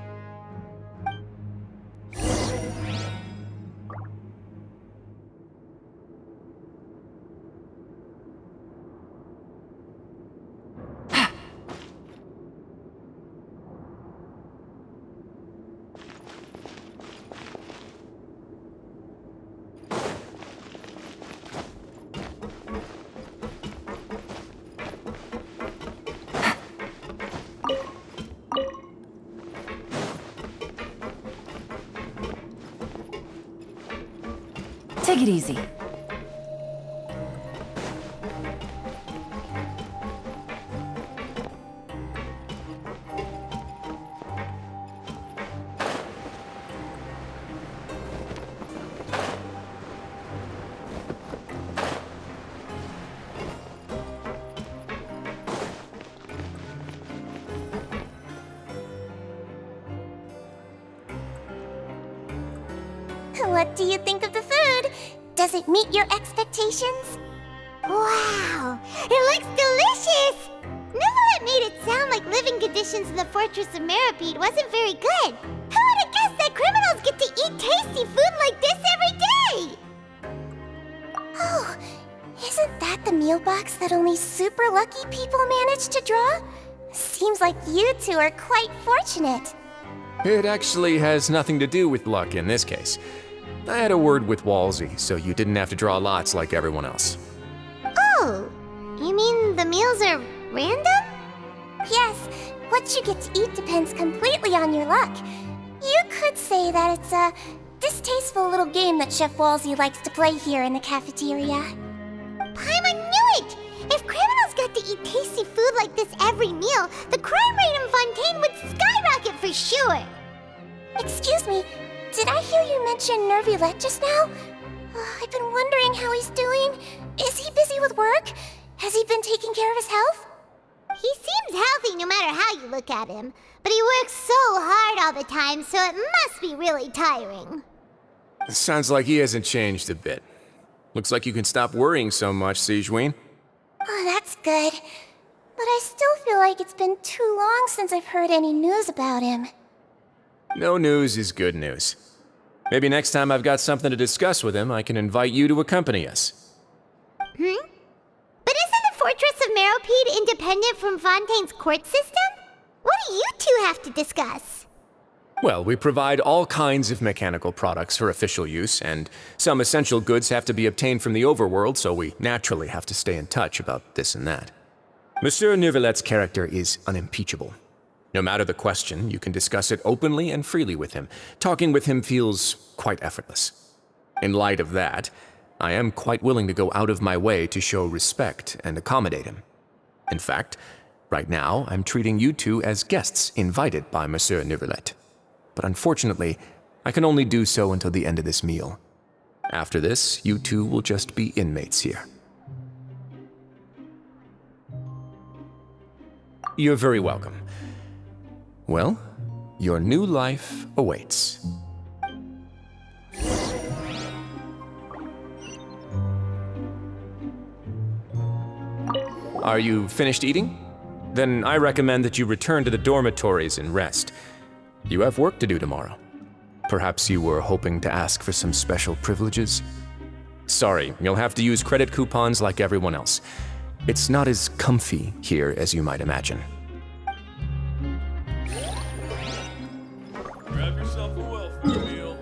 Take it easy. What do you think of the food? Does it meet your expectations? Wow, it looks delicious! Neverlet made it sound like living conditions in the Fortress of Meripede wasn't very good. Who would have guessed that criminals get to eat tasty food like this every day? Oh, the meal box that only super lucky people manage to draw? Seems like you two are quite fortunate. It actually has nothing to do with luck in this case. I had a word with Walsey, so you didn't have to draw lots like everyone else. Oh, you mean the meals are random? Yes, what you get to eat depends completely on your luck. You could say that it's a distasteful little game that Chef Walsey likes to play here in the cafeteria. Paimon knew it! If criminals got to eat tasty food like this every meal, the crime rate in Fontaine would skyrocket for sure! Excuse me, did I hear you mention Nervulet just now? I've been wondering how he's doing. Is he busy with work? Has he been taking care of his health? He seems healthy no matter how you look at him, but he works so hard all the time, so it must be really tiring. Sounds like he hasn't changed a bit. Looks like you can stop worrying so much, Sigewinne. Oh, that's good. But I still feel like it's been too long since I've heard any news about him. No news is good news. Maybe next time I've got something to discuss with him, I can invite you to accompany us. But isn't the Fortress of Meropide independent from Fontaine's court system? What do you two have to discuss? Well, we provide all kinds of mechanical products for official use, and some essential goods have to be obtained from the overworld, so we naturally have to stay in touch about this and that. Monsieur Nervulet's character is unimpeachable. No matter the question, you can discuss it openly and freely with him. Talking with him feels quite effortless. In light of that, I am quite willing to go out of my way to show respect and accommodate him. In fact, right now, I'm treating you two as guests invited by Monsieur Nervulet. But unfortunately, I can only do so until the end of this meal. After this, you two will just be inmates here. You're very welcome. Well, your new life awaits. Are you finished eating? Then I recommend that you return to the dormitories and rest. You have work to do tomorrow. Perhaps you were hoping to ask for some special privileges? Sorry, you'll have to use credit coupons like everyone else. It's not as comfy here as you might imagine. Grab yourself a welfare meal.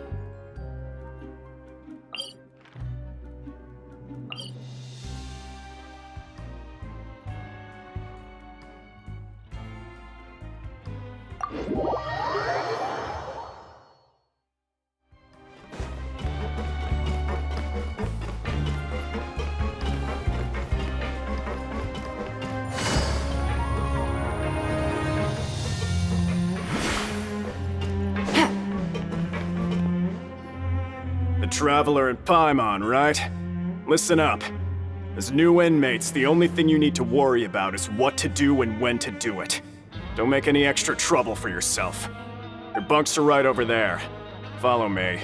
Traveler and Paimon, right? Listen up. As new inmates, the only thing you need to worry about is what to do and when to do it. Don't make any extra trouble for yourself. Your bunks are right over there. Follow me.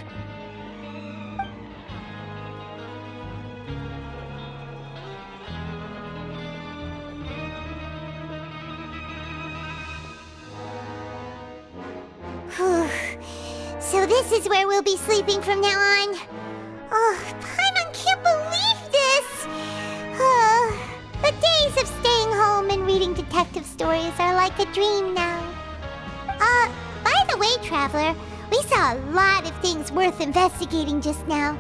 So this is where we'll be sleeping from now on. Oh, Paimon can't believe this! The days of staying home and reading detective stories are like a dream now. By the way, Traveler, we saw a lot of things worth investigating just now.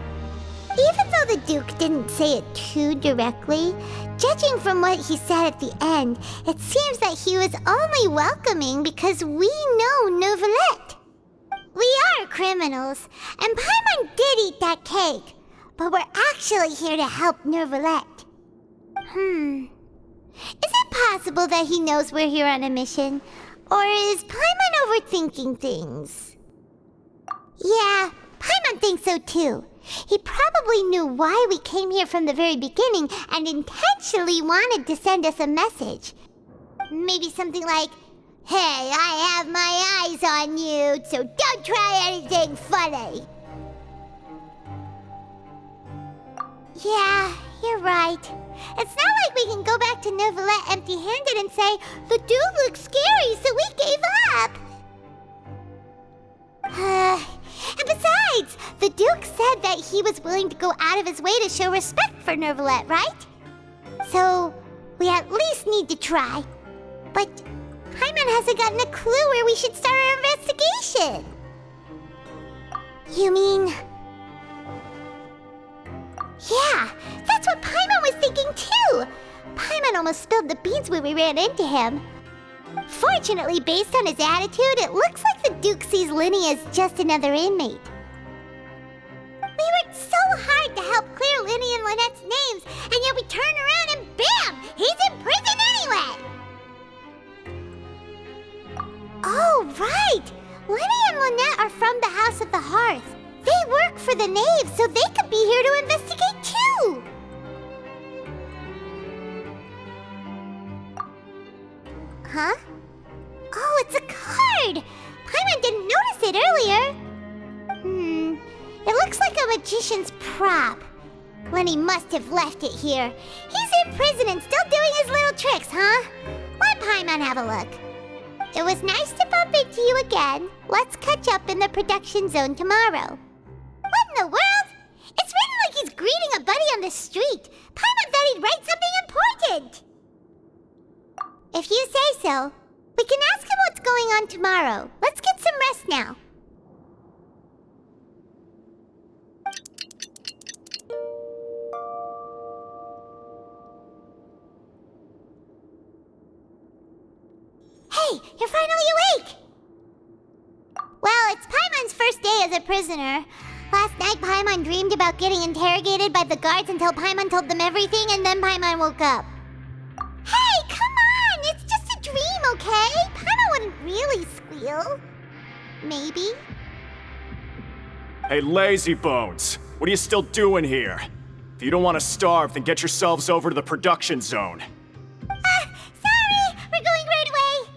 Even though the Duke didn't say it too directly, judging from what he said at the end, it seems that he was only welcoming because we know Nervulet. We are criminals, and Paimon did eat that cake, but we're actually here to help Nervulet. Is it possible that he knows we're here on a mission? Or is Paimon overthinking things? Yeah, Paimon thinks so too. He probably knew why we came here from the very beginning and intentionally wanted to send us a message. Maybe something like, "Hey, I have my eyes on you, so don't try anything funny." Yeah, you're right. It's not like we can go back to Nervulet empty-handed and say, "The dude looks scary, so we gave up." And besides, the Duke said that he was willing to go out of his way to show respect for Nervulet, right? So, we at least need to try. But Paimon hasn't gotten a clue where we should start our investigation. You mean... Yeah, that's what Paimon was thinking too! Paimon almost spilled the beans when we ran into him. Fortunately, based on his attitude, it looks like the Duke sees Linny as just another inmate. We worked so hard to help clear Linny and Lynette's names, and yet we turn around and BAM! He's in prison anyway! Oh, right! Linny and Lynette are from the House of the Hearth. They work for the Knave, so they could be here to investigate too! Huh? Oh, it's a card! Paimon didn't notice it earlier. It looks like a magician's prop. Lenny must have left it here. He's in prison and still doing his little tricks, huh? Let Paimon have a look. It was nice to bump into you again. Let's catch up in the production zone tomorrow. What in the world? It's written like he's greeting a buddy on the street. Paimon thought he'd write something important. If you say so, we can ask him what's going on tomorrow. Let's get some rest now. Hey, you're finally awake! Well, it's Paimon's first day as a prisoner. Last night, Paimon dreamed about getting interrogated by the guards until Paimon told them everything, and then Paimon woke up. Hey, come on! It's just a dream, okay? Paimon wouldn't really squeal. Maybe. Hey, lazy bones! What are you still doing here? If you don't want to starve, then get yourselves over to the production zone. Sorry! We're going right away!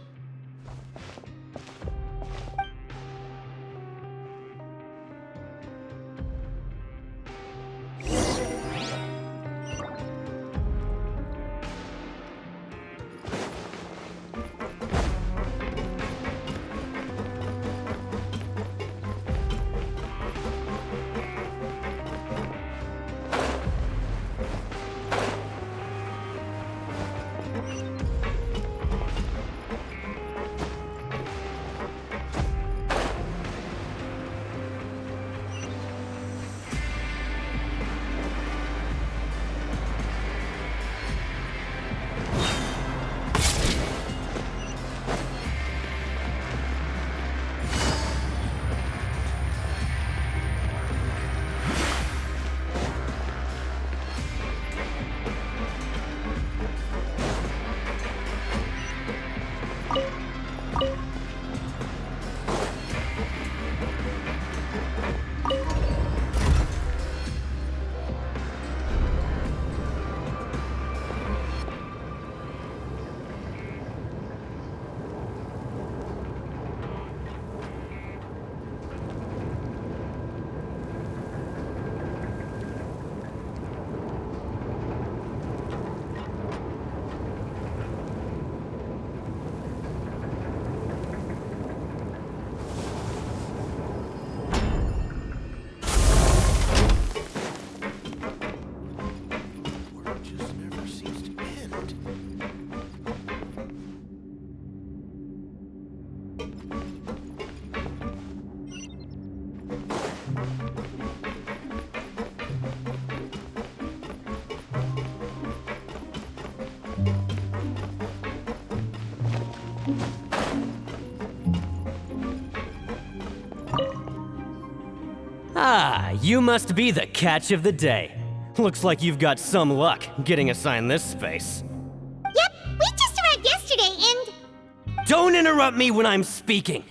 Ah, you must be the catch of the day. Looks like you've got some luck getting assigned this space. Yep, we just arrived yesterday and... Don't interrupt me when I'm speaking!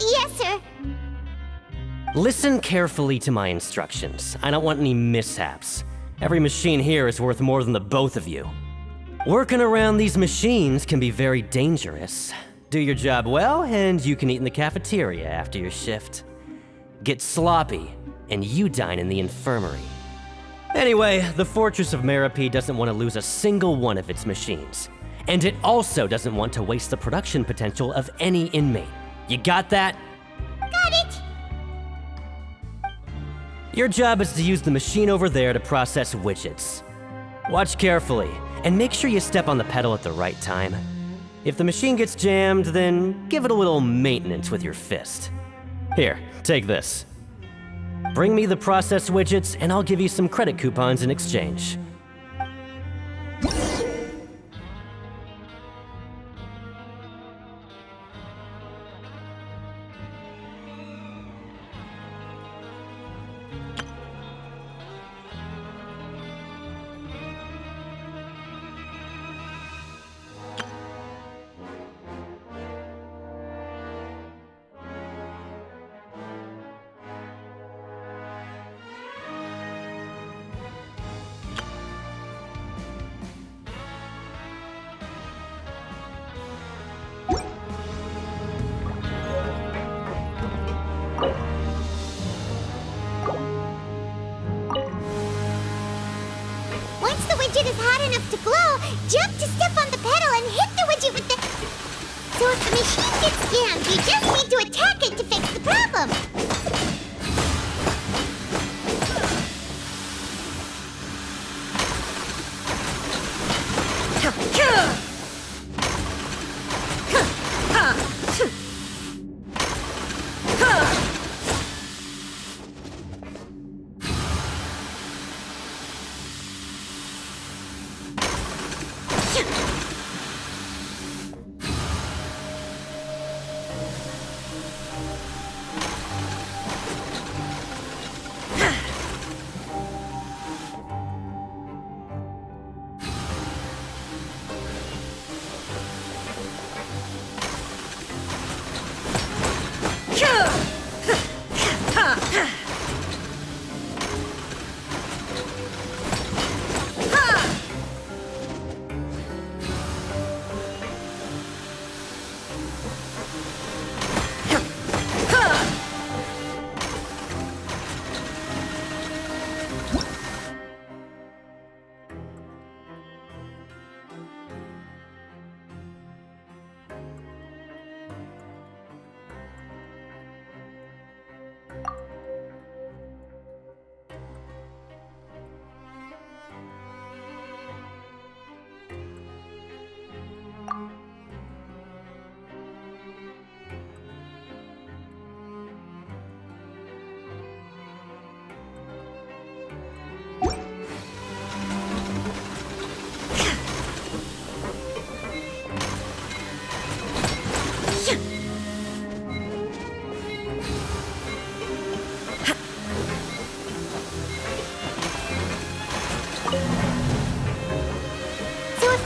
Yes, sir. Listen carefully to my instructions. I don't want any mishaps. Every machine here is worth more than the both of you. Working around these machines can be very dangerous. Do your job well, and you can eat in the cafeteria after your shift. Get sloppy, and you dine in the infirmary. Anyway, the Fortress of Meropide doesn't want to lose a single one of its machines. And it also doesn't want to waste the production potential of any inmate. You got that? Got it! Your job is to use the machine over there to process widgets. Watch carefully, and make sure you step on the pedal at the right time. If the machine gets jammed, then give it a little maintenance with your fist. Here, take this. Bring me the processed widgets, and I'll give you some credit coupons in exchange. Once the widget is hot enough to glow, jump to step on the pedal and hit the widget with the... So if the machine gets jammed, you just need to attack it to fix the problem.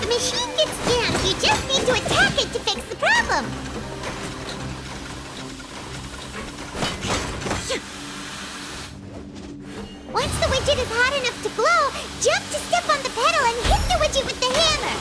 Machine gets jammed, you just need to attack it to fix the problem. Once the widget is hot enough to glow, jump to step on the pedal and hit the widget with the hammer.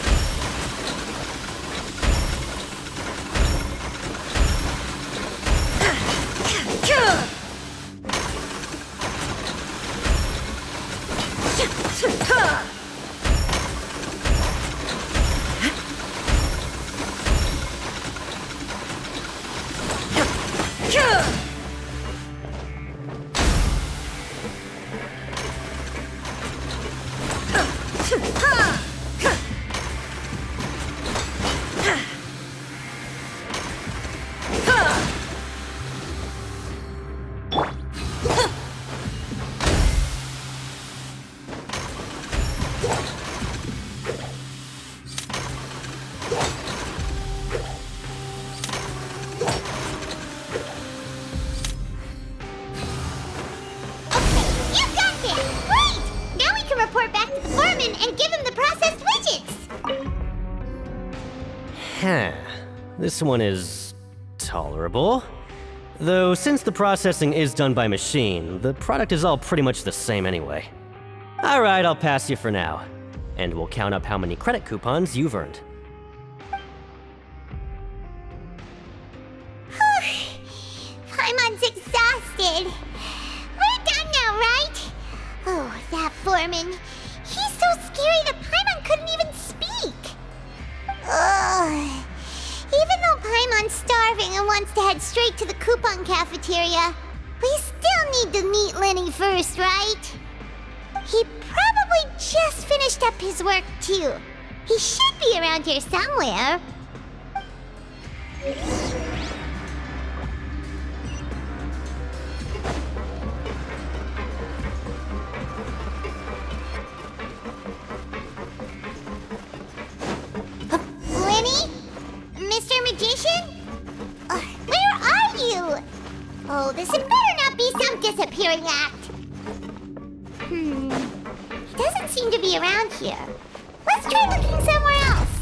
This one is tolerable. Though since the processing is done by machine, the product is all pretty much the same anyway. Alright, I'll pass you for now. And we'll count up how many credit coupons you've earned. Paimon's exhausted. We're done now, right? Oh, that foreman. He's so scary that Paimon couldn't even speak. Ugh. Even though Paimon's starving and wants to head straight to the coupon cafeteria, we still need to meet Lenny first, right? He probably just finished up his work, too. He should be around here somewhere. Lenny? Mr. Magician? Where are you? Oh, this had better not be some disappearing act. He doesn't seem to be around here. Let's try looking somewhere else.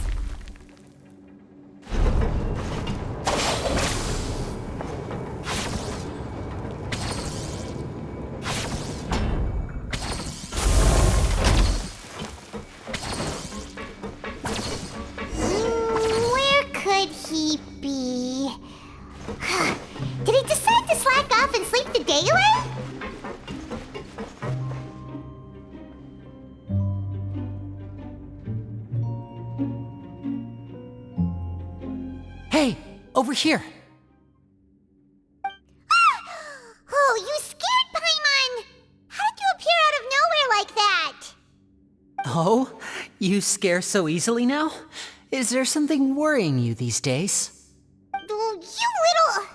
Where could he be? Did he decide to slack off and sleep the day away? Hey, over here. Oh, you scared Paimon! How did you appear out of nowhere like that? Oh, you scare so easily now? Is there something worrying you these days? Oh, you little...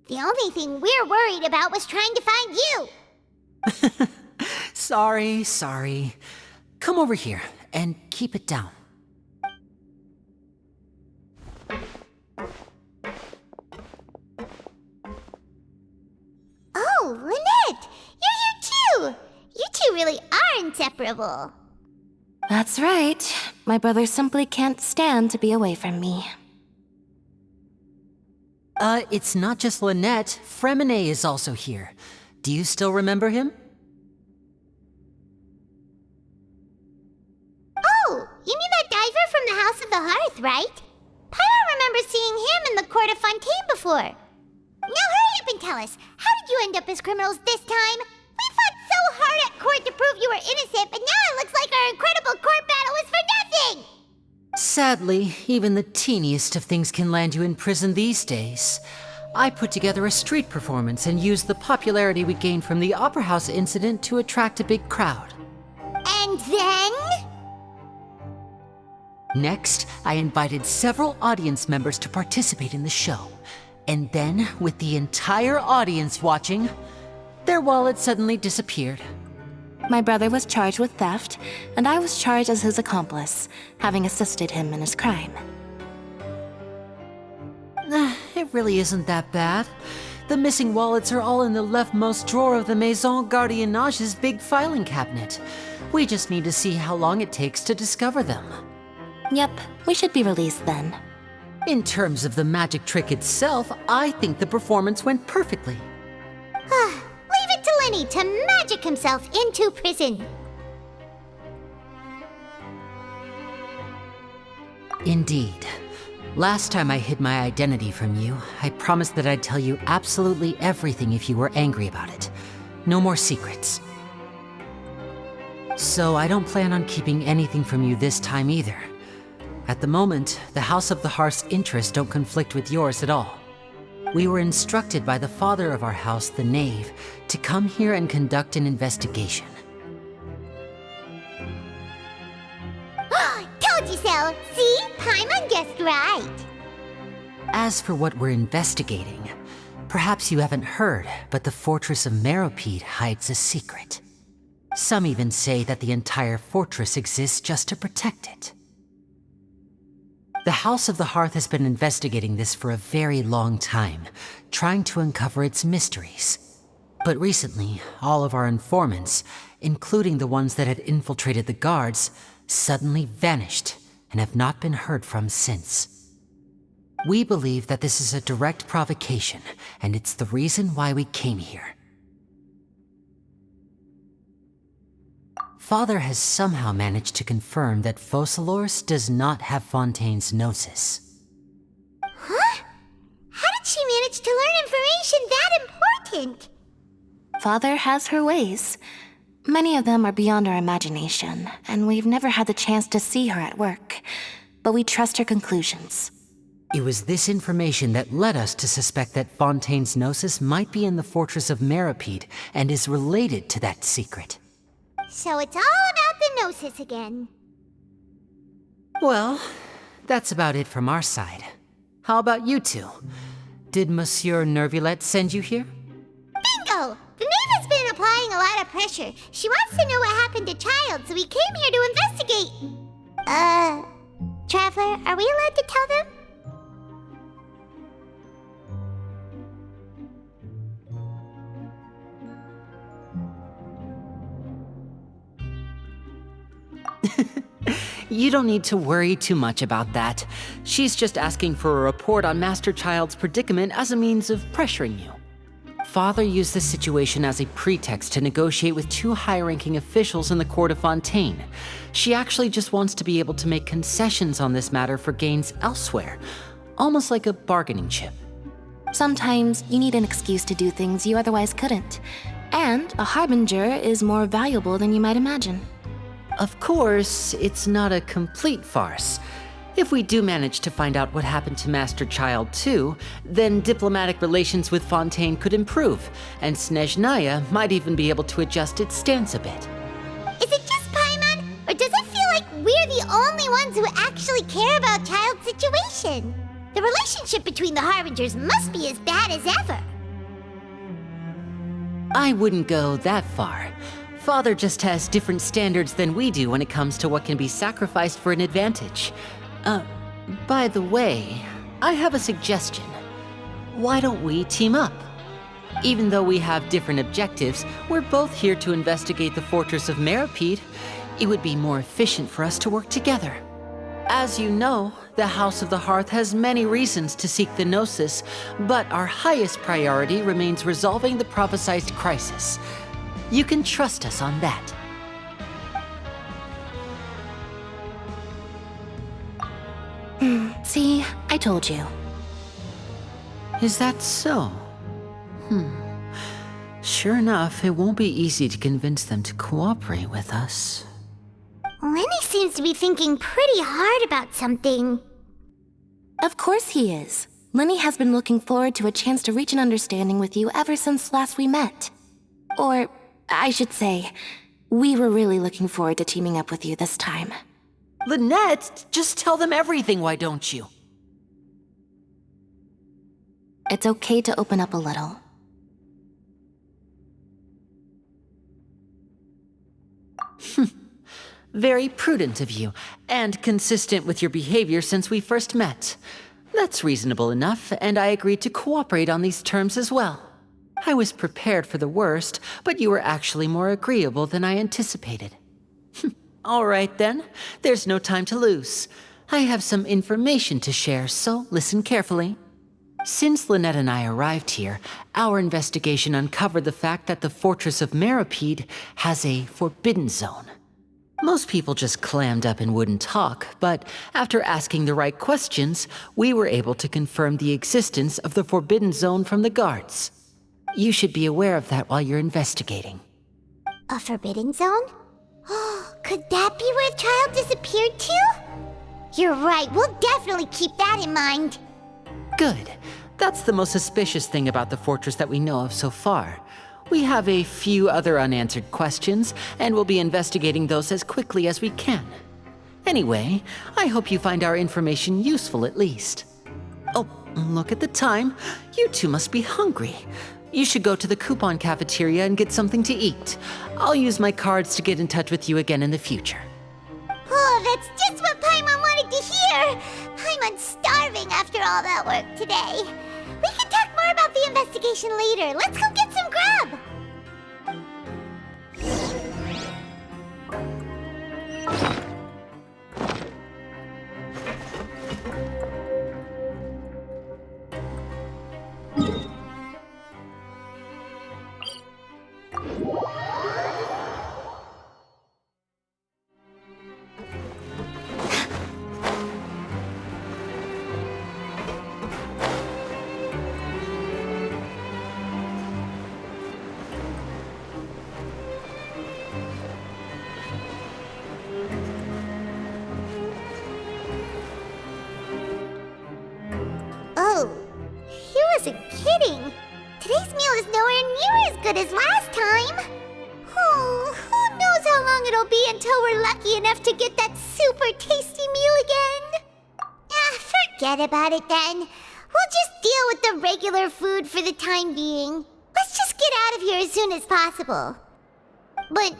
The only thing we're worried about was trying to find you. Sorry. Come over here and keep it down. Oh, Lynette! You're here too! You two really are inseparable. That's right. My brother simply can't stand to be away from me. It's not just Lynette. Fremine is also here. Do you still remember him? Oh, you mean that diver from the House of the Hearth, right? Paimon remembers seeing him in the court of Fontaine before. Now hurry up and tell us, how did you end up as criminals this time? We fought so hard at court to prove you were innocent, but now it looks like our incredible court battle was for nothing! Sadly, even the teeniest of things can land you in prison these days. I put together a street performance and used the popularity we gained from the Opera House incident to attract a big crowd. And then? Next, I invited several audience members to participate in the show. And then, with the entire audience watching, their wallet suddenly disappeared. My brother was charged with theft, and I was charged as his accomplice, having assisted him in his crime. It really isn't that bad. The missing wallets are all in the leftmost drawer of the Maison Gardiennage's big filing cabinet. We just need to see how long it takes to discover them. Yep, we should be released then. In terms of the magic trick itself, I think the performance went perfectly. Leave it to Lenny to magic himself into prison. Indeed. Last time I hid my identity from you, I promised that I'd tell you absolutely everything if you were angry about it. No more secrets. So I don't plan on keeping anything from you this time either. At the moment, the House of the Hearth's interests don't conflict with yours at all. We were instructed by the father of our house, the Knave, to come here and conduct an investigation. Told you so! See? Paimon guessed right. As for what we're investigating, perhaps you haven't heard, but the fortress of Meropide hides a secret. Some even say that the entire fortress exists just to protect it. The House of the Hearth has been investigating this for a very long time, trying to uncover its mysteries. But recently, all of our informants, including the ones that had infiltrated the guards, suddenly vanished and have not been heard from since. We believe that this is a direct provocation, and it's the reason why we came here. Father has somehow managed to confirm that Focalors does not have Fontaine's gnosis. Huh? How did she manage to learn information that important? Father has her ways. Many of them are beyond our imagination, and we've never had the chance to see her at work. But we trust her conclusions. It was this information that led us to suspect that Fontaine's gnosis might be in the fortress of Meropide and is related to that secret. So it's all about the gnosis again. Well, that's about it from our side. How about you two? Did Monsieur Nervulet send you here? Bingo! The Nave has been applying a lot of pressure. She wants to know what happened to Child, so we came here to investigate. Traveler, are we allowed to tell them? You don't need to worry too much about that. She's just asking for a report on Master Child's predicament as a means of pressuring you. Father used this situation as a pretext to negotiate with two high-ranking officials in the court of Fontaine. She actually just wants to be able to make concessions on this matter for gains elsewhere, almost like a bargaining chip. Sometimes you need an excuse to do things you otherwise couldn't. And a harbinger is more valuable than you might imagine. Of course, it's not a complete farce. If we do manage to find out what happened to Master Child too, then diplomatic relations with Fontaine could improve, and Snezhnaya might even be able to adjust its stance a bit. Is it just Paimon, or does it feel like we're the only ones who actually care about Child's situation? The relationship between the Harbingers must be as bad as ever. I wouldn't go that far. Father just has different standards than we do when it comes to what can be sacrificed for an advantage. By the way, I have a suggestion. Why don't we team up? Even though we have different objectives, we're both here to investigate the fortress of Meripede. It would be more efficient for us to work together. As you know, the House of the Hearth has many reasons to seek the Gnosis, but our highest priority remains resolving the prophesized crisis. You can trust us on that. See, I told you. Is that so? Sure enough, it won't be easy to convince them to cooperate with us. Lenny seems to be thinking pretty hard about something. Of course he is. Lenny has been looking forward to a chance to reach an understanding with you ever since last we met. Or, I should say, we were really looking forward to teaming up with you this time. Lynette, just tell them everything, why don't you? It's okay to open up a little. Very prudent of you, and consistent with your behavior since we first met. That's reasonable enough, and I agreed to cooperate on these terms as well. I was prepared for the worst, but you were actually more agreeable than I anticipated. All right then, there's no time to lose. I have some information to share, so listen carefully. Since Lynette and I arrived here, our investigation uncovered the fact that the Fortress of Meripede has a forbidden zone. Most people just clammed up and wouldn't talk, but after asking the right questions, we were able to confirm the existence of the forbidden zone from the guards. You should be aware of that while you're investigating. A forbidden zone? Could that be where Child disappeared to? You're right, we'll definitely keep that in mind. Good. That's the most suspicious thing about the fortress that we know of so far. We have a few other unanswered questions, and we'll be investigating those as quickly as we can. Anyway, I hope you find our information useful at least. Oh, look at the time. You two must be hungry. You should go to the coupon cafeteria and get something to eat. I'll use my cards to get in touch with you again in the future. Oh, that's just what Paimon wanted to hear! Paimon's starving after all that work today. We can talk more about the investigation later. Let's go get some grub! Oh, he wasn't kidding. Today's meal is nowhere near as good as last time. Oh, who knows how long it'll be until we're lucky enough to get that super tasty meal again? Forget about it then. We'll just deal with the regular food for the time being. Let's just get out of here as soon as possible. But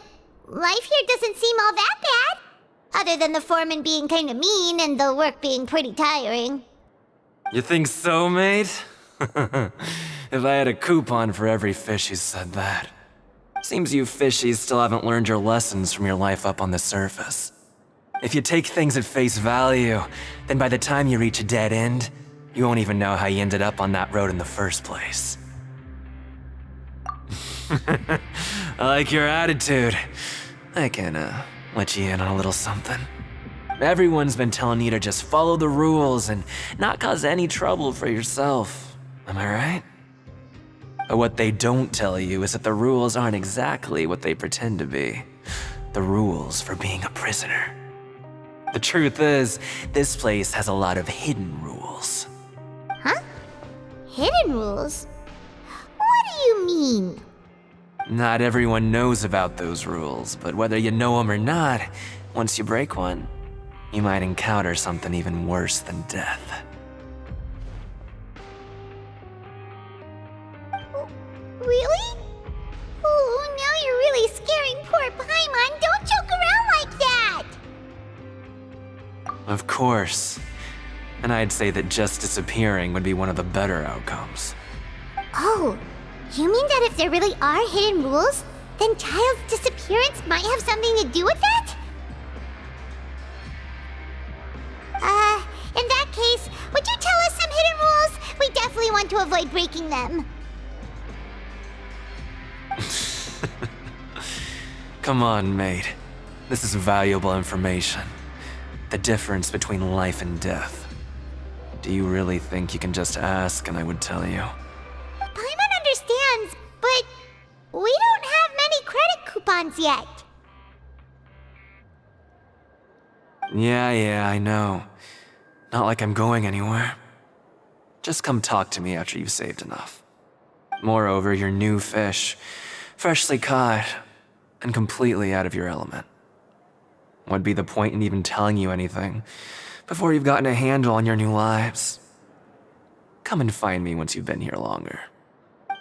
life here doesn't seem all that bad. Other than the foreman being kinda mean and the work being pretty tiring. You think so, mate? If I had a coupon for every fish who said that. Seems you fishies still haven't learned your lessons from your life up on the surface. If you take things at face value, then by the time you reach a dead end, you won't even know how you ended up on that road in the first place. I like your attitude. I can, let you in on a little something. Everyone's been telling you to just follow the rules and not cause any trouble for yourself. Am I right? But what they don't tell you is that the rules aren't exactly what they pretend to be. The rules for being a prisoner. The truth is, this place has a lot of hidden rules. Huh? Hidden rules? What do you mean? Not everyone knows about those rules, but whether you know them or not, once you break one, you might encounter something even worse than death. Really? Oh, now you're really scaring poor Paimon. Don't joke around like that! Of course. And I'd say that just disappearing would be one of the better outcomes. Oh, you mean that if there really are hidden rules, then Child's disappearance might have something to do with that? In that case, would you tell us some hidden rules? We definitely want to avoid breaking them. Come on, mate. This is valuable information. The difference between life and death. Do you really think you can just ask and I would tell you? Paimon understands, but we don't have many credit coupons yet. Yeah, I know. Not like I'm going anywhere. Just come talk to me after you've saved enough. Moreover, you're new fish, freshly caught, and completely out of your element. What'd be the point in even telling you anything before you've gotten a handle on your new lives? Come and find me once you've been here longer.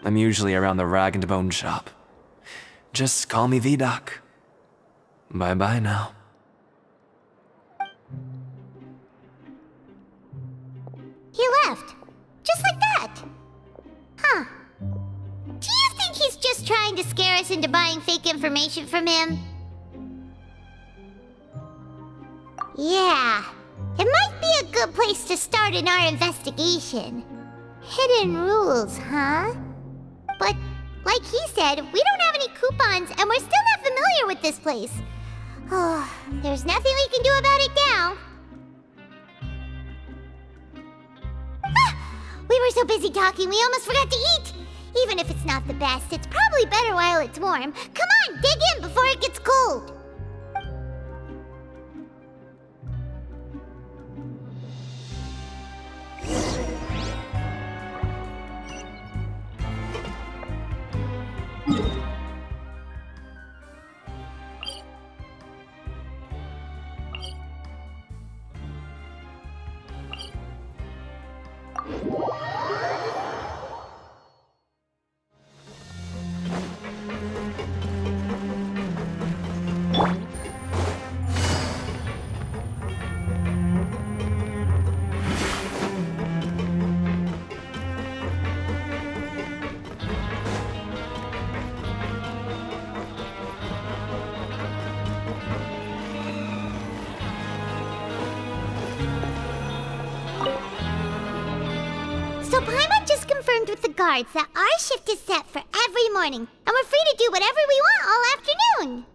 I'm usually around the rag and bone shop. Just call me V-Doc. Bye-bye now. He left. Just like that. Huh. Do you think he's just trying to scare us into buying fake information from him? Yeah. It might be a good place to start in our investigation. Hidden rules, huh? But, like he said, we don't have any coupons and we're still not familiar with this place. Oh, there's nothing we can do about it now. We were so busy talking, we almost forgot to eat! Even if it's not the best, it's probably better while it's warm. Come on, dig in before it gets cold! So Paimon just confirmed with the guards that our shift is set for every morning, and we're free to do whatever we want all afternoon.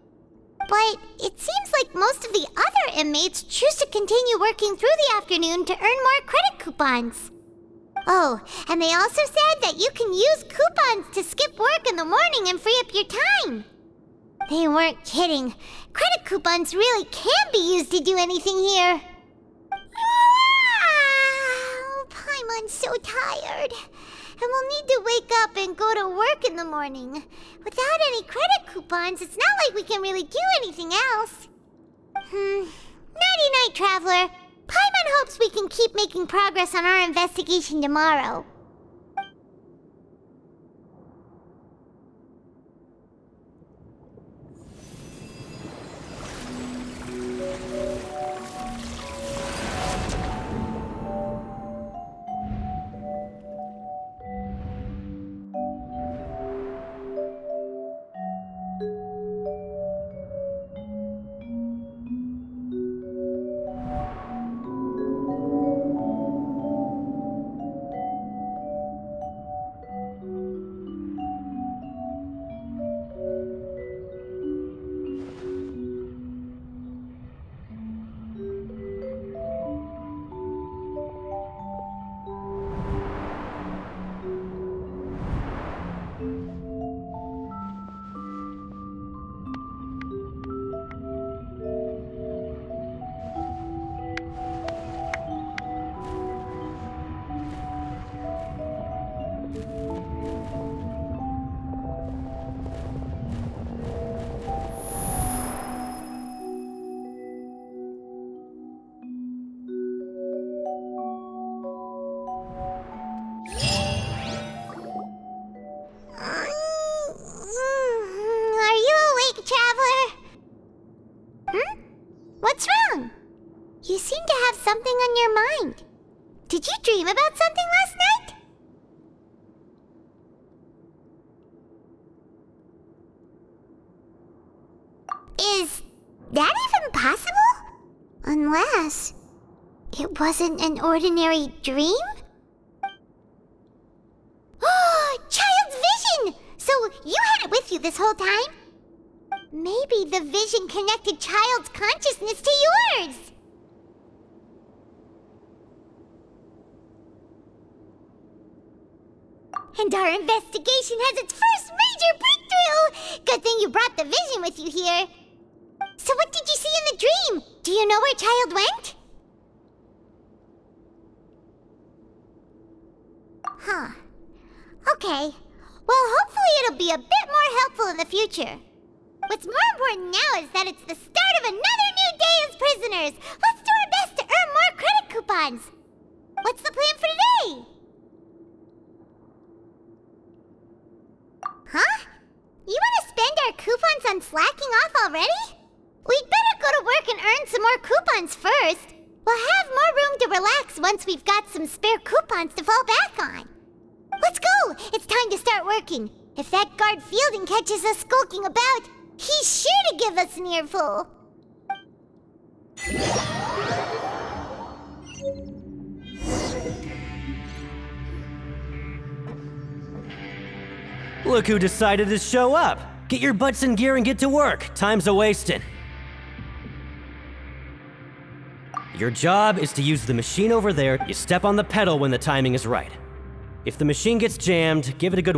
But it seems like most of the other inmates choose to continue working through the afternoon to earn more credit coupons. Oh, and they also said that you can use coupons to skip work in the morning and free up your time. They weren't kidding. Credit coupons really can be used to do anything here. Paimon's so tired. And we'll need to wake up and go to work in the morning. Without any credit coupons, it's not like we can really do anything else. Nighty night, Traveler. Paimon hopes we can keep making progress on our investigation tomorrow. What's wrong? You seem to have something on your mind. Did you dream about something last night? Is that even possible? Unless it wasn't an ordinary dream? Oh, child's vision! So you had it with you this whole time? Maybe the vision connected child's consciousness to yours. And our investigation has its first major breakthrough! Good thing you brought the vision with you here. So what did you see in the dream? Do you know where child went? Huh. Okay. Well, hopefully it'll be a bit more helpful in the future. What's more important now is that it's the start of another new day as prisoners. Let's do our best to earn more credit coupons. What's the plan for today? Huh? You want to spend our coupons on slacking off already? We'd better go to work and earn some more coupons first. We'll have more room to relax once we've got some spare coupons to fall back on. Let's go! It's time to start working. If that guard Fielding catches us skulking about, he's sure to give us an earful. Look who decided to show up. Get your butts in gear and get to work. Time's a-wasting. Your job is to use the machine over there. You step on the pedal when the timing is right. If the machine gets jammed, give it a good...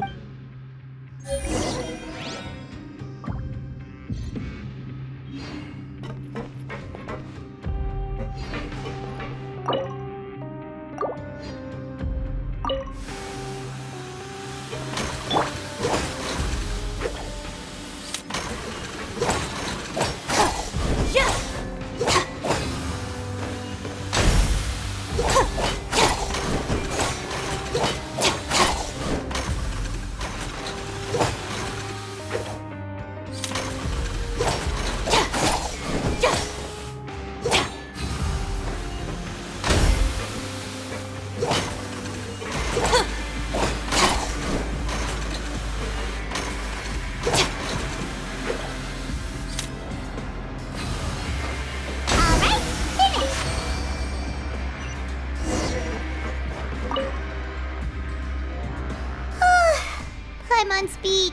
Speed.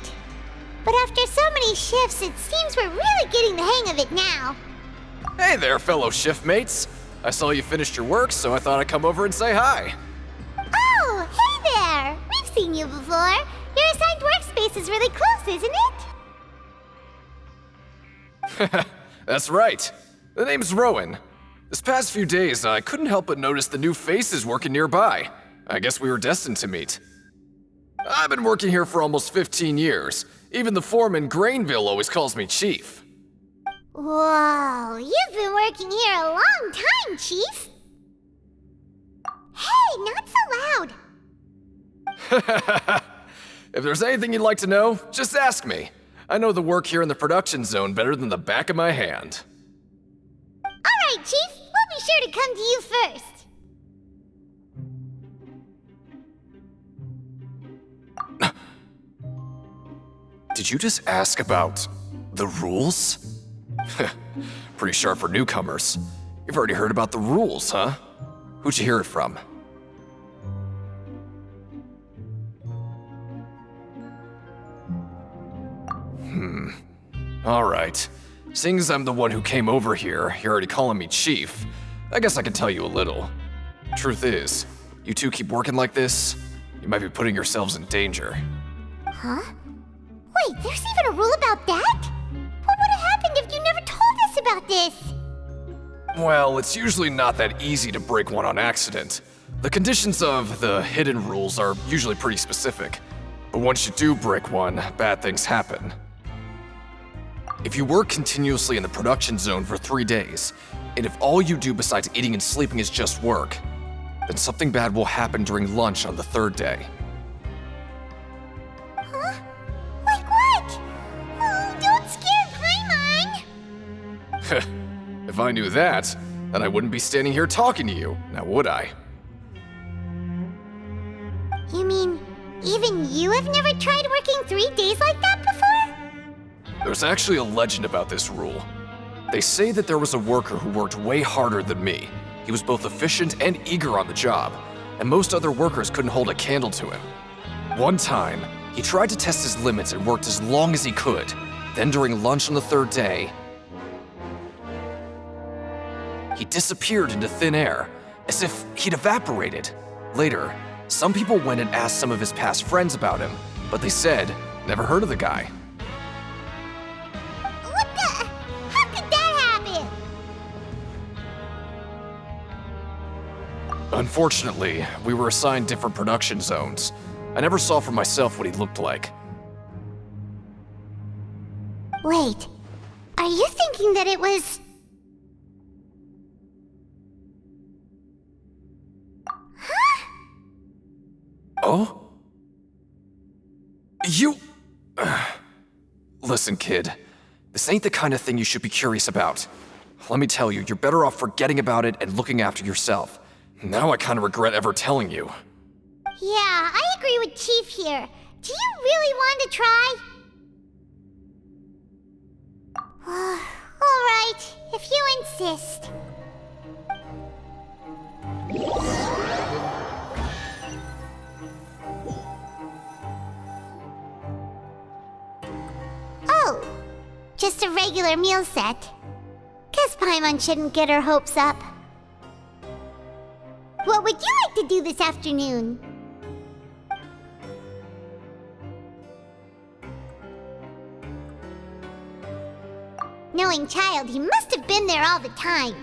But after so many shifts, it seems we're really getting the hang of it now. Hey there, fellow shiftmates. I saw you finished your work, so I thought I'd come over and say hi. Oh, hey there! We've seen you before. Your assigned workspace is really close, isn't it? That's right. The name's Rowan. This past few days, I couldn't help but notice the new faces working nearby. I guess we were destined to meet. I've been working here for almost 15 years. Even the foreman, Grainville, always calls me Chief. Whoa, you've been working here a long time, Chief. Hey, not so loud. If there's anything you'd like to know, just ask me. I know the work here in the production zone better than the back of my hand. All right, Chief. We'll be sure to come to you first. Did you just ask about the rules? Pretty sharp for newcomers. You've already heard about the rules, huh? Who'd you hear it from? Alright. Seeing as I'm the one who came over here, you're already calling me Chief. I guess I can tell you a little. Truth is, you two keep working like this, you might be putting yourselves in danger. Huh? Wait, there's even a rule about that? What would have happened if you never told us about this? Well, it's usually not that easy to break one on accident. The conditions of the hidden rules are usually pretty specific. But once you do break one, bad things happen. If you work continuously in the production zone for 3 days, and if all you do besides eating and sleeping is just work, then something bad will happen during lunch on the 3rd day. Huh? Like what? Oh, don't scare Paimon! If I knew that, then I wouldn't be standing here talking to you, now would I? You mean, even you have never tried working 3 days like that before? There's actually a legend about this rule. They say that there was a worker who worked way harder than me. He was both efficient and eager on the job, and most other workers couldn't hold a candle to him. One time, he tried to test his limits and worked as long as he could. Then during lunch on the 3rd day, he disappeared into thin air, as if he'd evaporated. Later, some people went and asked some of his past friends about him, but they said, never heard of the guy. How could that happen? Unfortunately, we were assigned different production zones. I never saw for myself what he looked like. Wait, are you thinking that it was... Huh? Oh? You... Listen, kid. This ain't the kind of thing you should be curious about. Let me tell you, you're better off forgetting about it and looking after yourself. Now I kind of regret ever telling you. Yeah, I agree with Chief here. Do you really want to try? Alright, if you insist. Oh, just a regular meal set. Guess Paimon shouldn't get her hopes up. What would you like to do this afternoon? Knowing child, he must have been there all the time.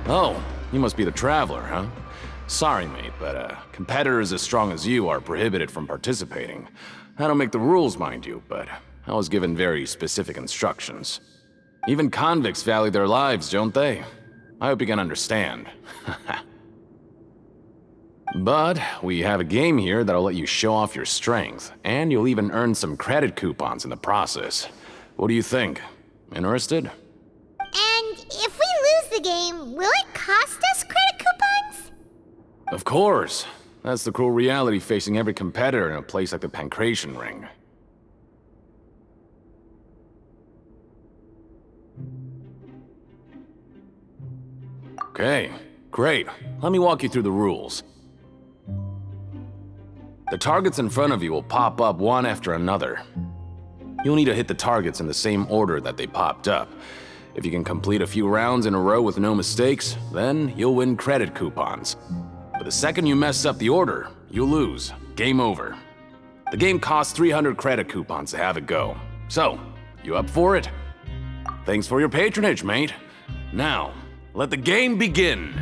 Oh, you must be the Traveler, huh? Sorry, mate, but competitors as strong as you are prohibited from participating. I don't make the rules, mind you, but I was given very specific instructions. Even convicts value their lives, don't they? I hope you can understand. But we have a game here that'll let you show off your strength, and you'll even earn some credit coupons in the process. What do you think? Interested? And if we lose the game, will it cost us credit coupons? Of course. That's the cruel reality facing every competitor in a place like the Pancration Ring. Okay, great. Let me walk you through the rules. The targets in front of you will pop up one after another. You'll need to hit the targets in the same order that they popped up. If you can complete a few rounds in a row with no mistakes, then you'll win credit coupons. But the second you mess up the order, you'll lose. Game over. The game costs 300 credit coupons to have it go. So, you up for it? Thanks for your patronage, mate. Now, let the game begin!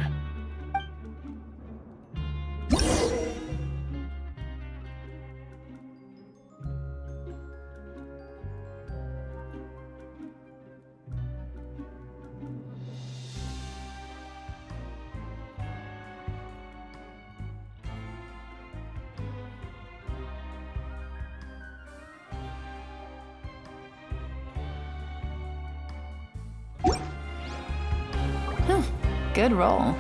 Good roll.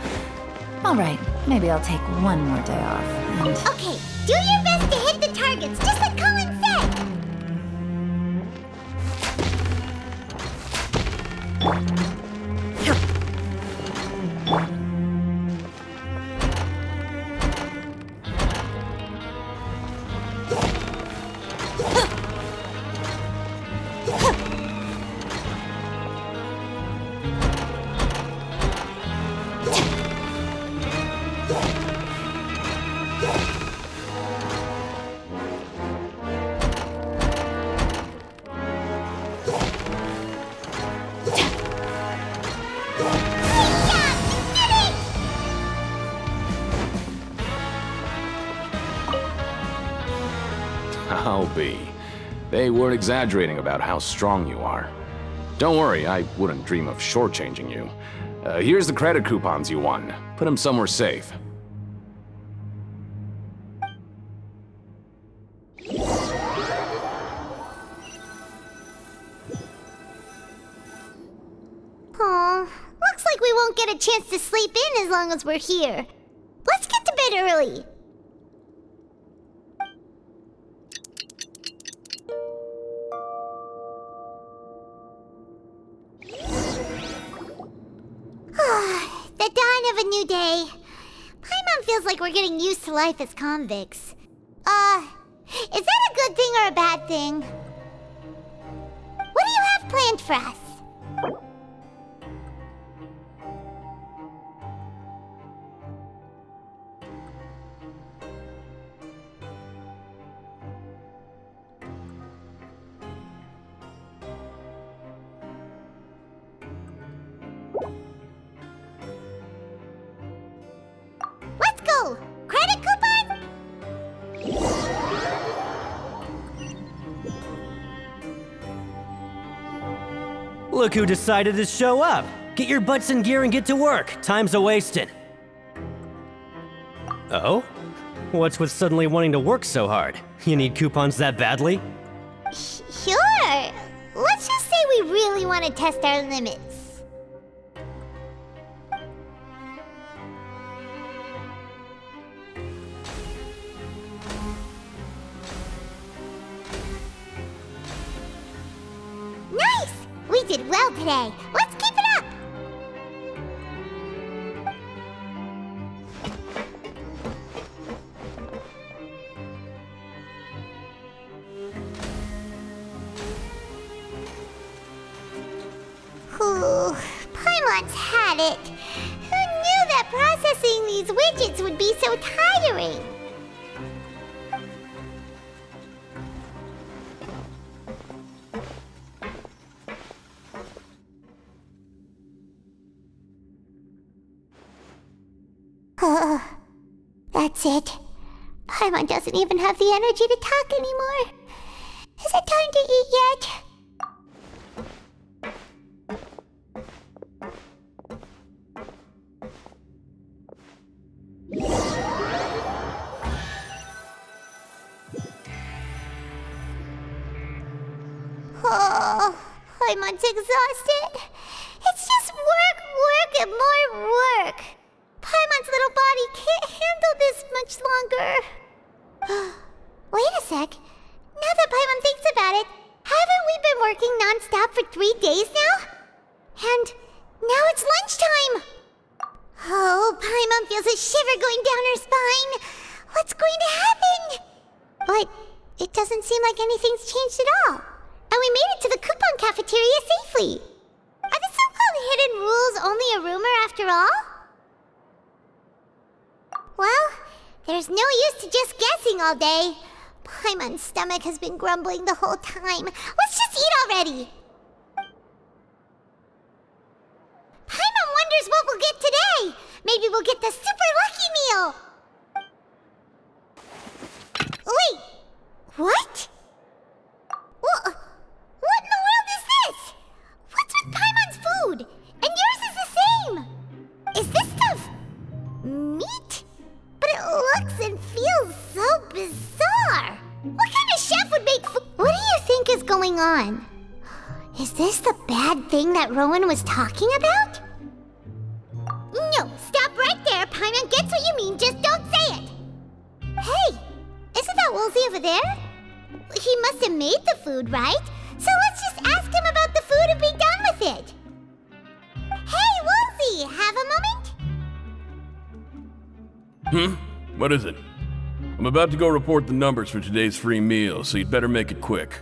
All right, maybe I'll take one more day off and... Okay, do your best to hit the targets, just like Colin said! I'll be. They weren't exaggerating about how strong you are. Don't worry, I wouldn't dream of shortchanging you. Here's the credit coupons you won. Put them somewhere safe. Aw, looks like we won't get a chance to sleep in as long as we're here. Let's get to bed early. The dawn of a new day. Paimon feels like we're getting used to life as convicts. Is that a good thing or a bad thing? What do you have planned for us? Let's go! Credit coupon? Look who decided to show up. Get your butts in gear and get to work. Time's a-wasting. Oh? What's with suddenly wanting to work so hard? You need coupons that badly? Sure. Let's just say we really want to test our limits. Nice! We did well today. Let's keep it up! Ooh, Paimon's had it. Who knew that processing these widgets would be so tiring? That's it. Paimon doesn't even have the energy to talk anymore. Is it time to eat yet? Oh, Paimon's exhausted. It's just work, and more work. Paimon's little body can't handle this much longer. Wait a sec. Now that Paimon thinks about it, haven't we been working non-stop for 3 days now? And now it's lunchtime. Oh, Paimon feels a shiver going down her spine. What's going to happen? But it doesn't seem like anything's changed at all. And we made it to the coupon cafeteria safely. Are the so-called hidden rules only a rumor after all? Well, there's no use to just guessing all day. Paimon's stomach has been grumbling the whole time. Let's just eat already! Paimon wonders what we'll get today! Maybe we'll get the super lucky meal! Wait! What? What in the world is this? What's with Paimon's food? And yours is the same! Is this stuff meat? But it looks and feels so bizarre! What kind of chef would make food? What do you think is going on? Is this the bad thing that Rowan was talking about? No, stop right there. Paimon gets what you mean, just don't say it! Hey, isn't that Woolsey over there? He must have made the food, right? So let's just ask him about the food and be done with it! Hey, Woolsey, have a moment? What is it? I'm about to go report the numbers for today's free meal, so you'd better make it quick.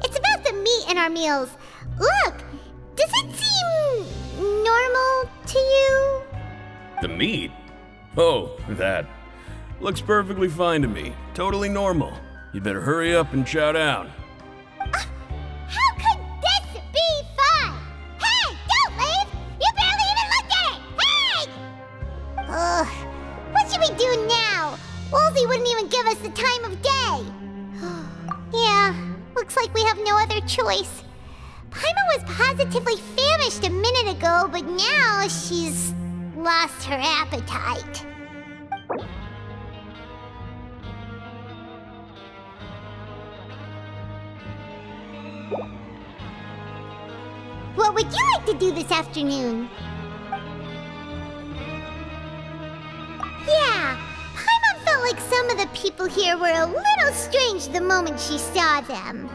It's about the meat in our meals. Look, does it seem normal to you? The meat? Oh, that. Looks perfectly fine to me. Totally normal. You'd better hurry up and chow down. How could this be fun? Hey, don't leave! You barely even looked at it! Hey! Ugh, what should we do now? Woolsey wouldn't even give us the time of day. Yeah, looks like we have no other choice. Paimon was positively famished a minute ago, but now she's lost her appetite. What would you like to do this afternoon? Yeah, Paimon felt like some of the people here were a little strange the moment she saw them.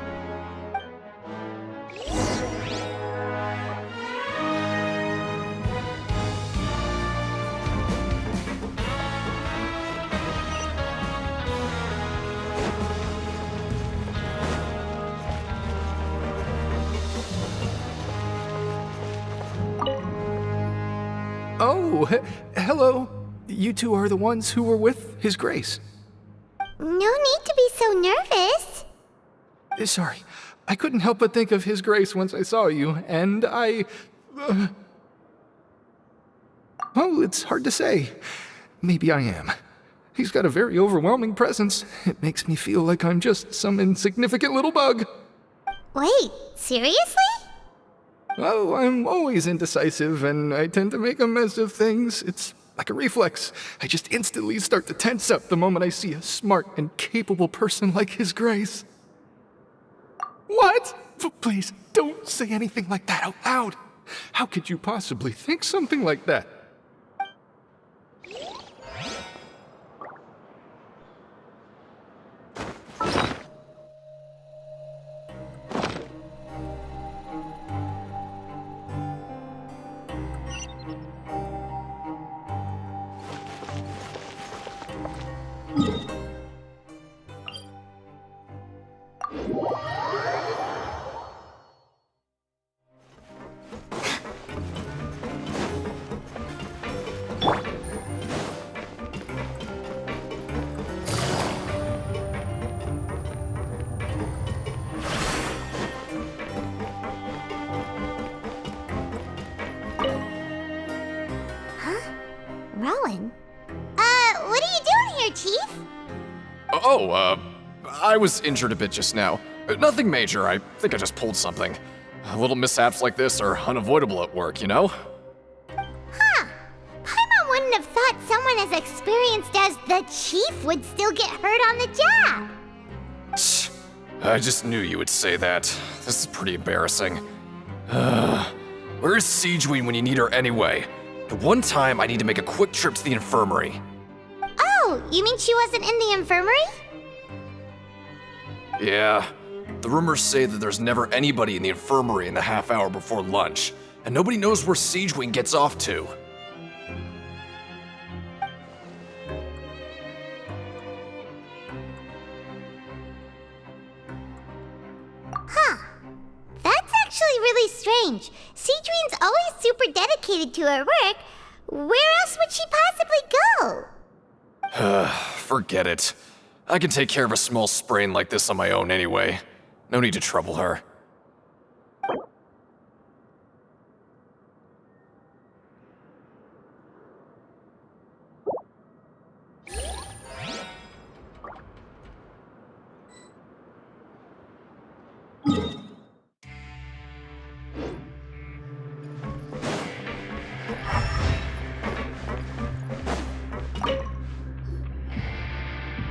Oh, hello. You two are the ones who were with His Grace. No need to be so nervous. Sorry, I couldn't help but think of His Grace once I saw you, and I... Oh, it's hard to say. Maybe I am. He's got a very overwhelming presence. It makes me feel like I'm just some insignificant little bug. Wait, seriously? Well, I'm always indecisive, and I tend to make a mess of things. It's like a reflex. I just instantly start to tense up the moment I see a smart and capable person like His Grace. What? Please, don't say anything like that out loud. How could you possibly think something like that? Rowan? What are you doing here, Chief? I was injured a bit just now. Nothing major, I think I just pulled something. Little mishaps like this are unavoidable at work, you know? Huh. Paimon wouldn't have thought someone as experienced as the Chief would still get hurt on the job. I just knew you would say that. This is pretty embarrassing. Where's Siegeween when you need her anyway? The one time I need to make a quick trip to the infirmary. Oh, you mean she wasn't in the infirmary? Yeah. The rumors say that there's never anybody in the infirmary in the half hour before lunch, and nobody knows where Siegeween gets off to. Huh. That's actually really strange. Siegeween's always super dedicated to her work. Where else would she possibly go? Forget it. I can take care of a small sprain like this on my own anyway. No need to trouble her.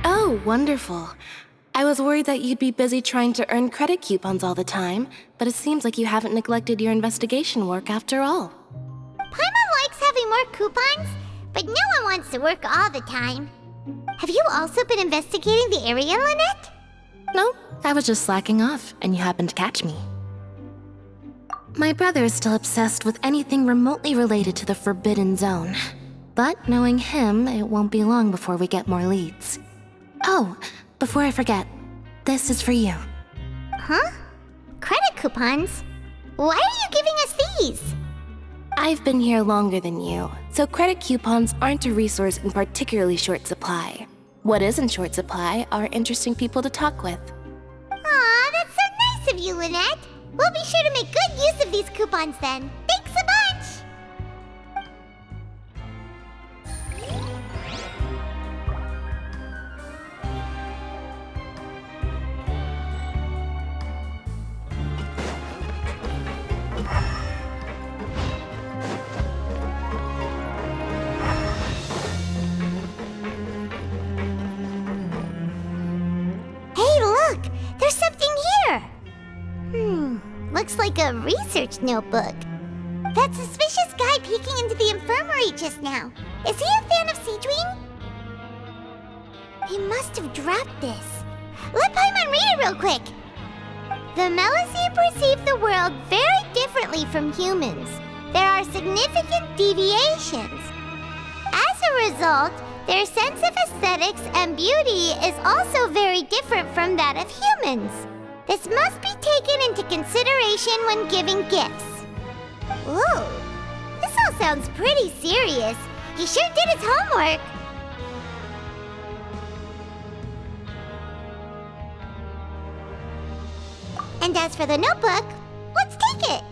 Oh, wonderful. I was worried that you'd be busy trying to earn credit coupons all the time, but it seems like you haven't neglected your investigation work after all. Paimon likes having more coupons, but no one wants to work all the time. Have you also been investigating the area, Lynette? No, I was just slacking off, and you happened to catch me. My brother is still obsessed with anything remotely related to the Forbidden Zone. But knowing him, it won't be long before we get more leads. Oh, before I forget, this is for you. Huh? Credit coupons? Why are you giving us these? I've been here longer than you, so credit coupons aren't a resource in particularly short supply. What is in short supply are interesting people to talk with. Aw, that's so nice of you, Lynette. We'll be sure to make good use of these coupons then. Thanks a bunch! There's something here! Looks like a research notebook. That suspicious guy peeking into the infirmary just now. Is he a fan of Siegeween? He must have dropped this. Let Paimon read it real quick. The Melusine perceive the world very differently from humans. There are significant deviations. As a result, their sense of aesthetics and beauty is also very different from that of humans. This must be taken into consideration when giving gifts. Ooh, this all sounds pretty serious. He sure did his homework. And as for the notebook, let's take it.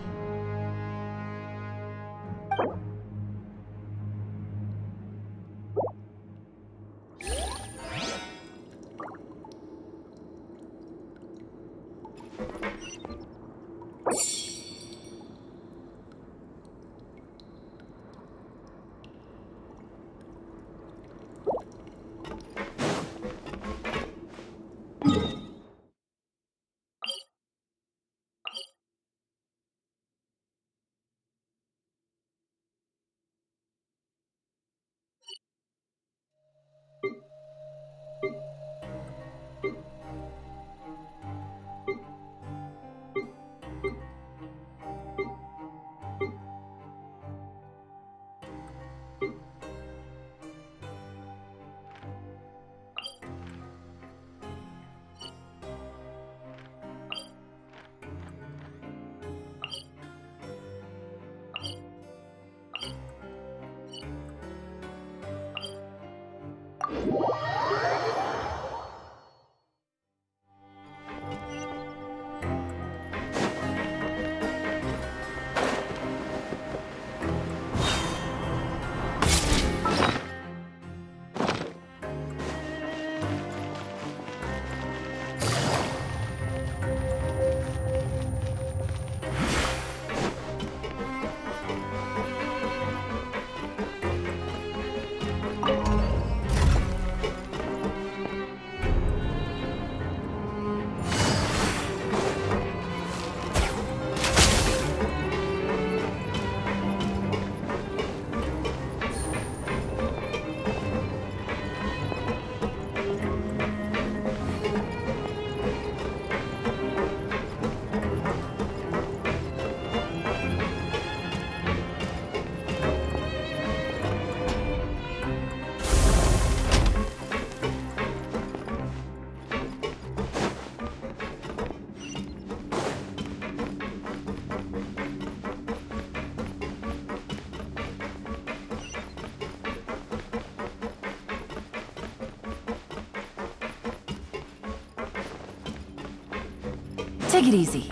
Take it easy.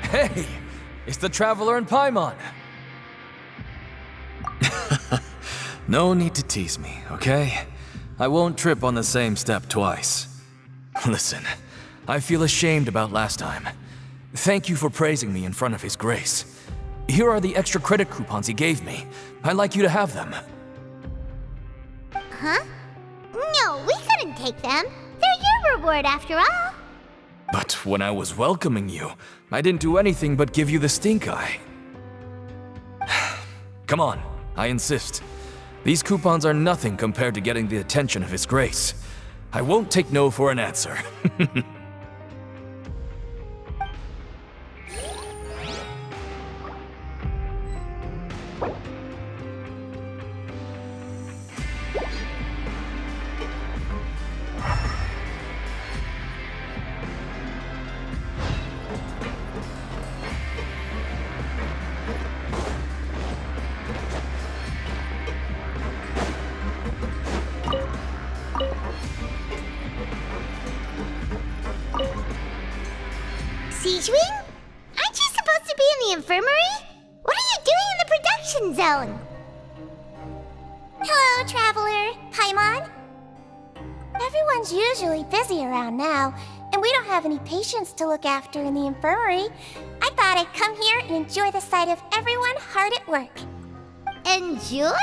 Hey! It's the Traveler and Paimon! No need to tease me, okay? I won't trip on the same step twice. Listen, I feel ashamed about last time. Thank you for praising me in front of His Grace. Here are the extra credit coupons he gave me. I'd like you to have them. Huh? No, we couldn't take them. They're your reward after all. But when I was welcoming you, I didn't do anything but give you the stink eye. Come on, I insist. These coupons are nothing compared to getting the attention of His Grace. I won't take no for an answer. Siege Wing? Aren't you supposed to be in the infirmary? What are you doing in the production zone? Hello, Traveler. Paimon. Everyone's usually busy around now, and we don't have any patients to look after in the infirmary. I thought I'd come here and enjoy the sight of everyone hard at work. Enjoy?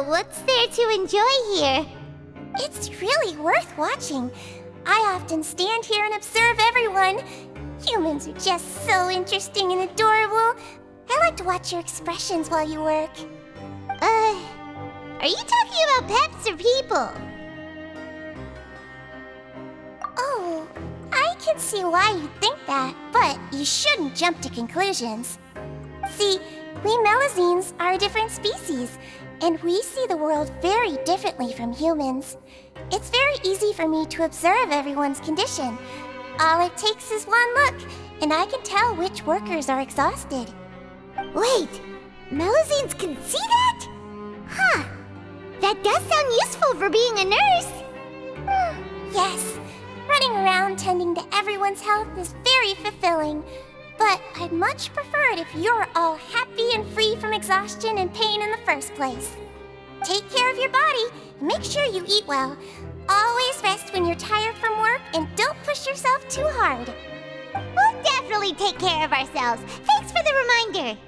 What's there to enjoy here? It's really worth watching. I often stand here and observe everyone. Humans are just so interesting and adorable. I like to watch your expressions while you work. Are you talking about pets or people? Oh, I can see why you think that, but you shouldn't jump to conclusions. See, we Melazines are a different species, and we see the world very differently from humans. It's very easy for me to observe everyone's condition. All it takes is one look, and I can tell which workers are exhausted. Wait, Melazines can see that? Huh. That does sound useful for being a nurse. Yes, running around tending to everyone's health is very fulfilling. But I'd much prefer it if you're all happy and free from exhaustion and pain in the first place. Take care of your body and make sure you eat well. Always rest when you're tired from work and don't push yourself too hard. We'll definitely take care of ourselves. Thanks for the reminder.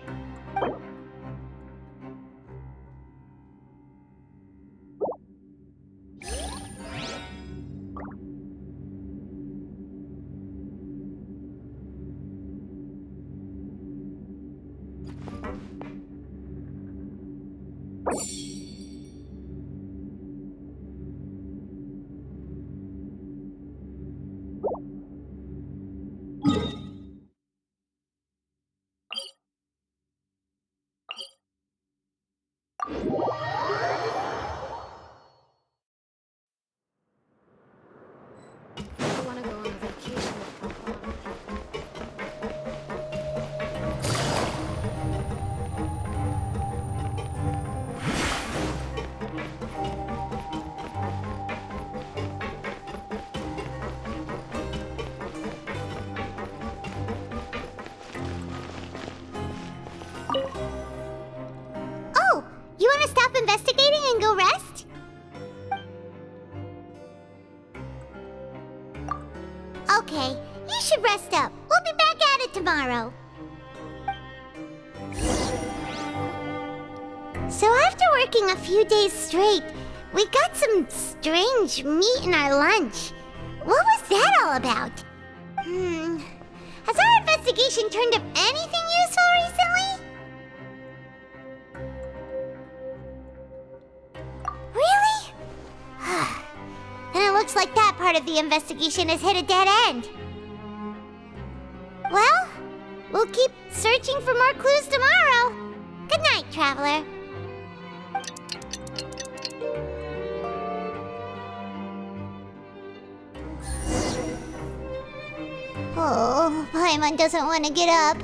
Oh, you want to stop investigating and go rest? Okay, you should rest up. We'll be back at it tomorrow. So after working a few days straight, we got some strange meat in our lunch. What was that all about? Has our investigation turned up anything useful recently? Really? Then it looks like that part of the investigation has hit a dead end. Well, we'll keep searching for more clues tomorrow. Good night, Traveler. Oh, Paimon doesn't want to get up.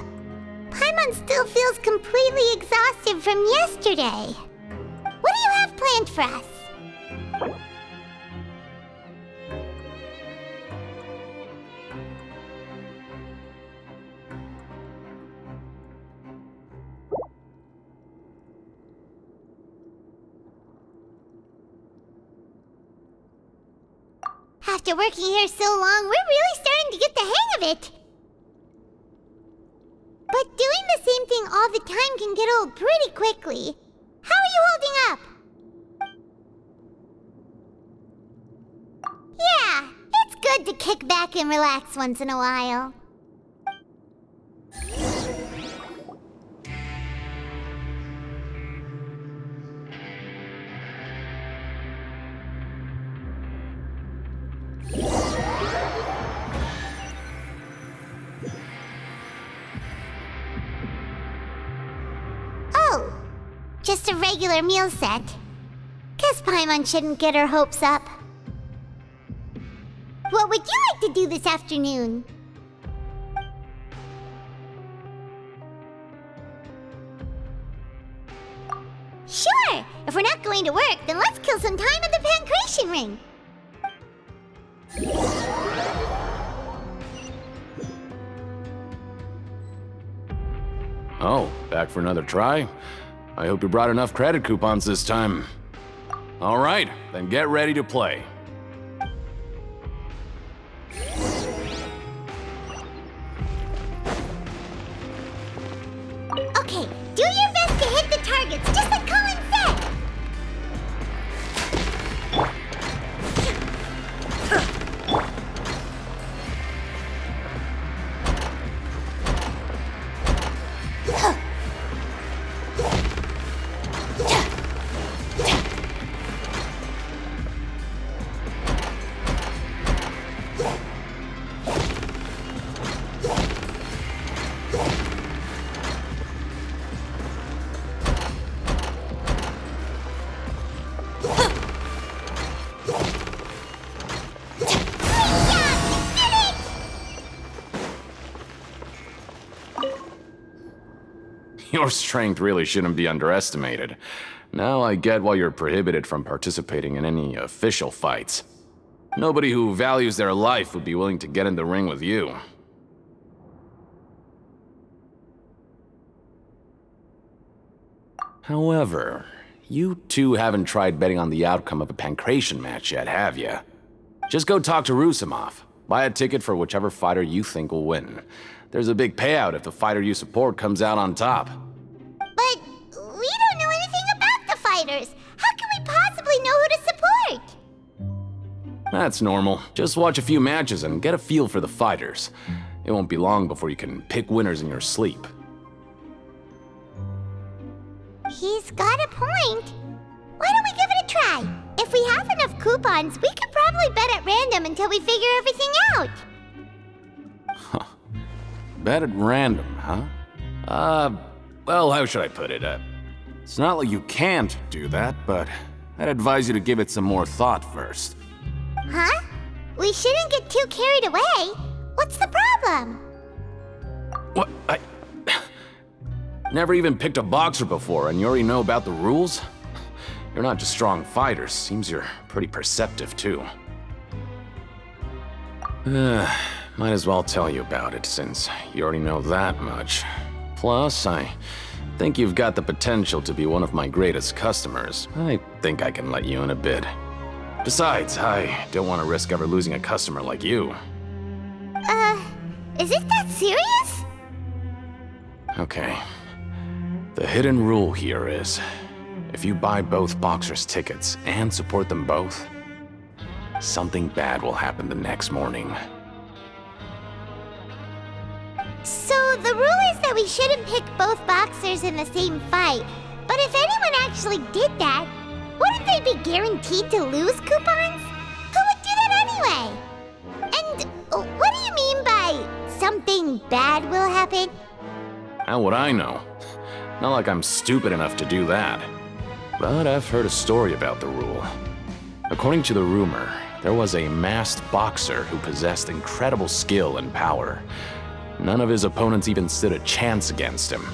Paimon still feels completely exhausted from yesterday. What do you have planned for us? After working here so long, we're really starting to get the hang of it. But doing the same thing all the time can get old pretty quickly. How are you holding up? Yeah, it's good to kick back and relax once in a while. Oh, just a regular meal set. Guess Paimon shouldn't get her hopes up. What would you like to do this afternoon? Sure! If we're not going to work, then let's kill some time at the Pancration Ring. Oh, back for another try? I hope you brought enough credit coupons this time. All right, then get ready to play. Okay, do your best to hit the targets, just like Colin said! Your strength really shouldn't be underestimated. Now I get why you're prohibited from participating in any official fights. Nobody who values their life would be willing to get in the ring with you. However, you two haven't tried betting on the outcome of a Pancration match yet, have you? Just go talk to Rusimov. Buy a ticket for whichever fighter you think will win. There's a big payout if the fighter you support comes out on top. But we don't know anything about the fighters. How can we possibly know who to support? That's normal. Just watch a few matches and get a feel for the fighters. It won't be long before you can pick winners in your sleep. He's got a point. Why don't we give it a try? If we have enough coupons, we could probably bet at random until we figure everything out. Bet at random, huh? Well, how should I put it? It's not like you can't do that, but I'd advise you to give it some more thought first. Huh? We shouldn't get too carried away. What's the problem? What? I never even picked a boxer before, and you already know about the rules? You're not just strong fighters. Seems you're pretty perceptive, too. Might as well tell you about it, since you already know that much. Plus, I think you've got the potential to be one of my greatest customers. I think I can let you in a bid. Besides, I don't want to risk ever losing a customer like you. Is it that serious? Okay. The hidden rule here is, if you buy both boxers' tickets and support them both, something bad will happen the next morning. So the rule is that we shouldn't pick both boxers in the same fight. But if anyone actually did that, wouldn't they be guaranteed to lose coupons? Who would do that anyway? And what do you mean by something bad will happen? How would I know? Not like I'm stupid enough to do that. But I've heard a story about the rule. According to the rumor, there was a masked boxer who possessed incredible skill and power. None of his opponents even stood a chance against him.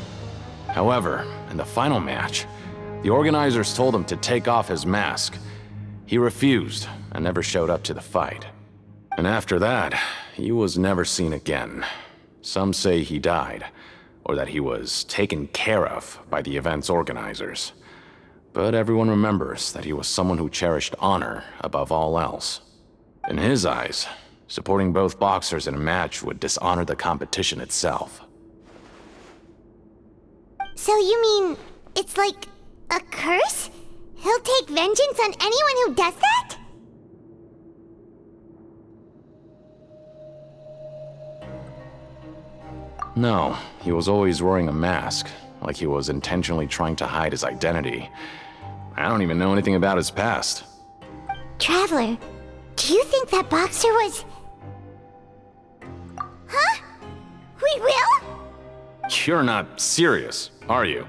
However, in the final match, the organizers told him to take off his mask. He refused and never showed up to the fight. And after that, he was never seen again. Some say he died, or that he was taken care of by the event's organizers. But everyone remembers that he was someone who cherished honor above all else. In his eyes, supporting both boxers in a match would dishonor the competition itself. So you mean it's like a curse? He'll take vengeance on anyone who does that? No, he was always wearing a mask, like he was intentionally trying to hide his identity. I don't even know anything about his past. Traveler, do you think that boxer was... Huh? We will? You're not serious, are you?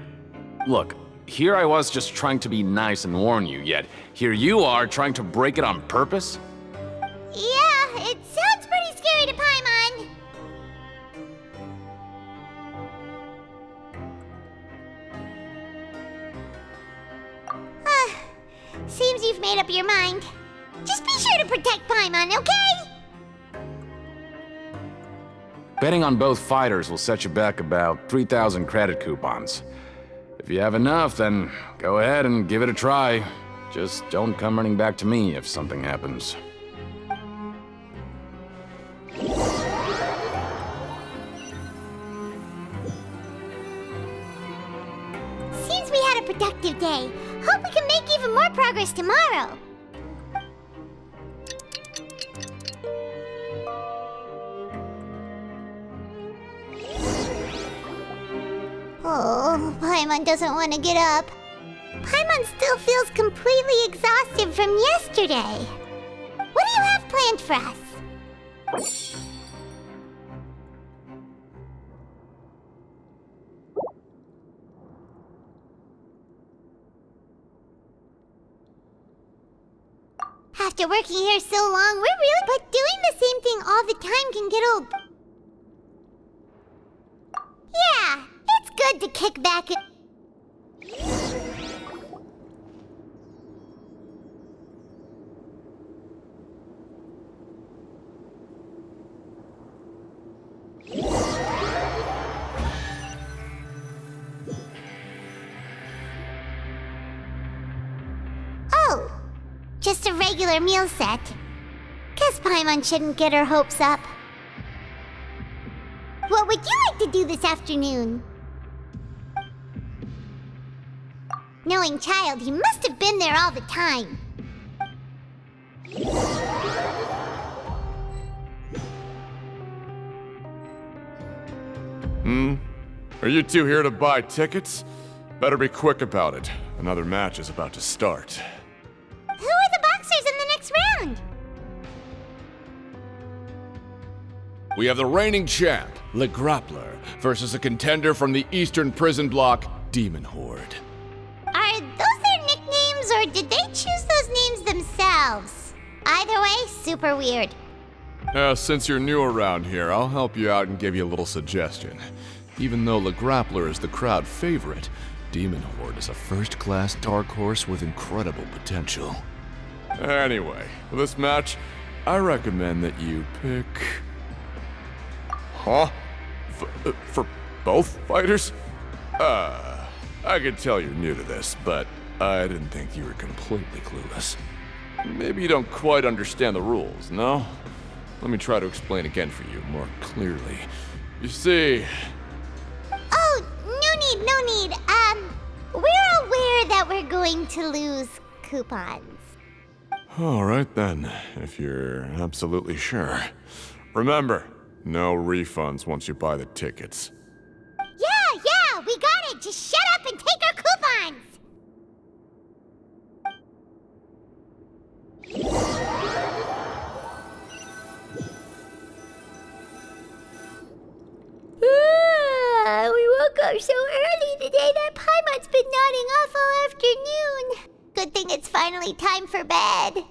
Look, here I was just trying to be nice and warn you, yet here you are trying to break it on purpose? Yeah, it sounds pretty scary to Paimon. Seems you've made up your mind. Just be sure to protect Paimon, okay? Betting on both fighters will set you back about 3,000 credit coupons. If you have enough, then go ahead and give it a try. Just don't come running back to me if something happens. Seems we had a productive day. Hope we can make even more progress tomorrow. Oh, Paimon doesn't want to get up. Paimon still feels completely exhausted from yesterday. What do you have planned for us? After working here so long, we're really... But doing the same thing all the time can get old. Yeah, it's good to kick back and... Oh, just a regular meal set. Guess Paimon shouldn't get her hopes up. What would you like to do this afternoon? Knowing child, he must have been there all the time. Are you two here to buy tickets? Better be quick about it. Another match is about to start. Who are the boxers in the next round? We have the reigning champ, Le Grappler, versus a contender from the Eastern Prison Block, Demon Horde. Are those their nicknames, or did they choose those names themselves? Either way, super weird. Since you're new around here, I'll help you out and give you a little suggestion. Even though Le Grappler is the crowd favorite, Demon Horde is a first-class dark horse with incredible potential. Anyway, for this match, I recommend that you pick... Huh? For both fighters? I can tell you're new to this, but I didn't think you were completely clueless. Maybe you don't quite understand the rules, no? Let me try to explain again for you more clearly. You see... Oh, no need. We're aware that we're going to lose coupons. Alright then, if you're absolutely sure. Remember, no refunds once you buy the tickets. Yeah, we got it! Just shut up and take our coupons! We woke up so early today that Paimon's been nodding off all afternoon. Good thing it's finally time for bed.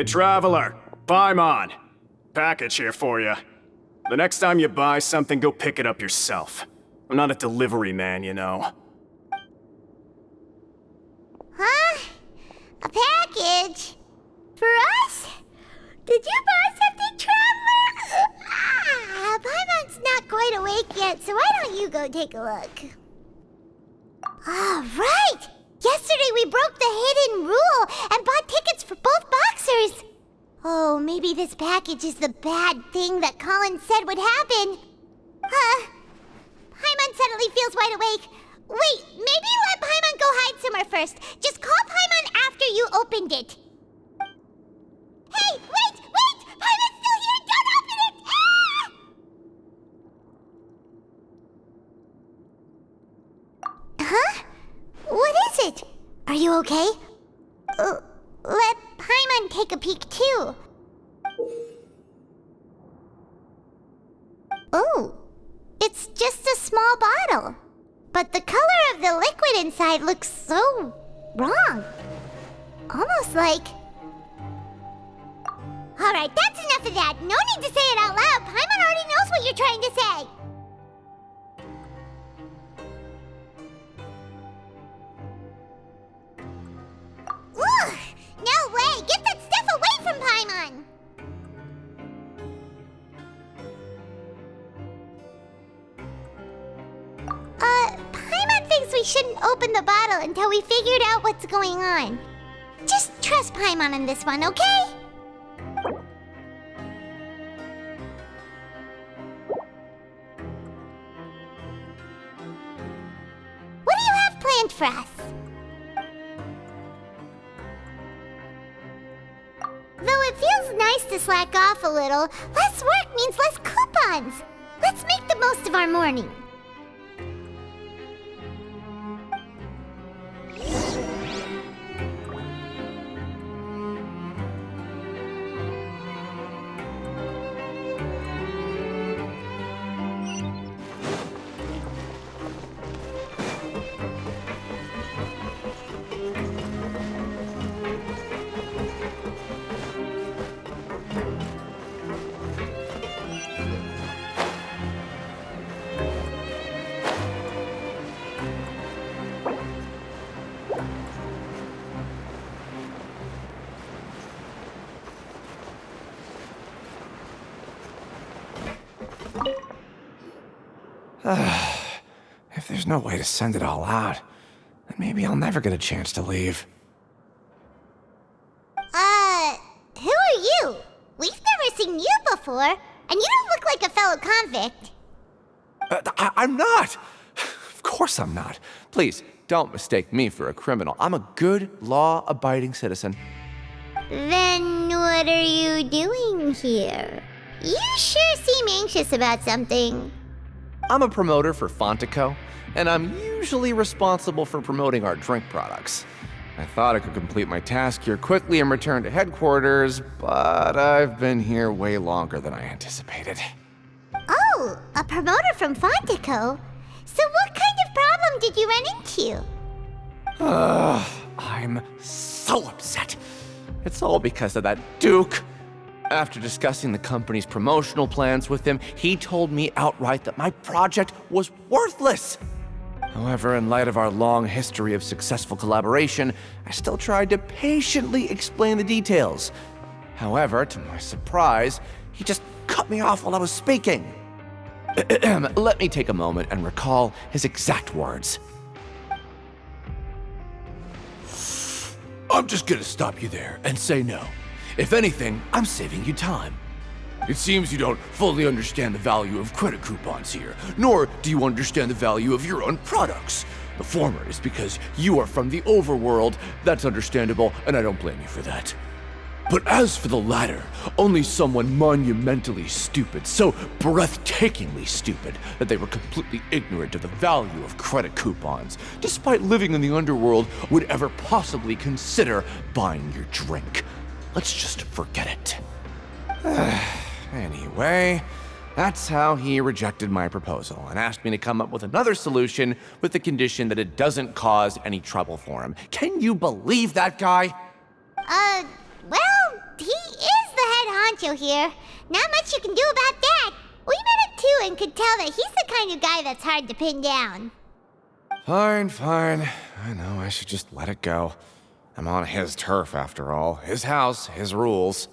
Hey, traveler, Paimon. Package here for you. The next time you buy something, go pick it up yourself. I'm not a delivery man, you know. Huh? A package? For us? Did you buy something, traveler? Paimon's not quite awake yet, so why don't you go take a look? Right! Yesterday we broke the hidden rule and bought tickets for both boxers. Oh, maybe this package is the bad thing that Colin said would happen. Paimon suddenly feels wide awake. Wait, maybe let Paimon go hide somewhere first. Just call Paimon after you opened it. Hey, wait! Paimon's still here! Don't open it! Huh? What is it? Are you okay? Let Paimon take a peek too. Oh, it's just a small bottle. But the color of the liquid inside looks so wrong. Almost like... Alright, that's enough of that. No need to say it out loud. Paimon already knows what you're trying to say. Ugh! No way! Get that stuff away from Paimon! Paimon thinks we shouldn't open the bottle until we figured out what's going on. Just trust Paimon on this one, okay? What do you have planned for us? Though it feels nice to slack off a little, less work means less coupons. Let's make the most of our morning. If there's no way to send it all out, then maybe I'll never get a chance to leave. Who are you? We've never seen you before, and you don't look like a fellow convict. I'm not! Of course I'm not. Please, don't mistake me for a criminal. I'm a good, law-abiding citizen. Then what are you doing here? You sure seem anxious about something. I'm a promoter for Fontaine, and I'm usually responsible for promoting our drink products. I thought I could complete my task here quickly and return to headquarters, but I've been here way longer than I anticipated. Oh, a promoter from Fontaine? So what kind of problem did you run into? I'm so upset. It's all because of that Duke. After discussing the company's promotional plans with him, he told me outright that my project was worthless. However, in light of our long history of successful collaboration, I still tried to patiently explain the details. However, to my surprise, he just cut me off while I was speaking. Let me take a moment and recall his exact words. I'm just gonna stop you there and say no. If anything, I'm saving you time. It seems you don't fully understand the value of credit coupons here, nor do you understand the value of your own products. The former is because you are from the overworld. That's understandable, and I don't blame you for that. But as for the latter, only someone monumentally stupid, so breathtakingly stupid that they were completely ignorant of the value of credit coupons, despite living in the underworld, would ever possibly consider buying your drink. Let's just forget it. Anyway, that's how he rejected my proposal and asked me to come up with another solution with the condition that it doesn't cause any trouble for him. Can you believe that guy? Well, he honcho here. Not much you can do about that. We met him too and could tell that he's the kind of guy that's hard to pin down. Fine, fine. I know I should just let it go. I'm on his turf after all. His house, his rules.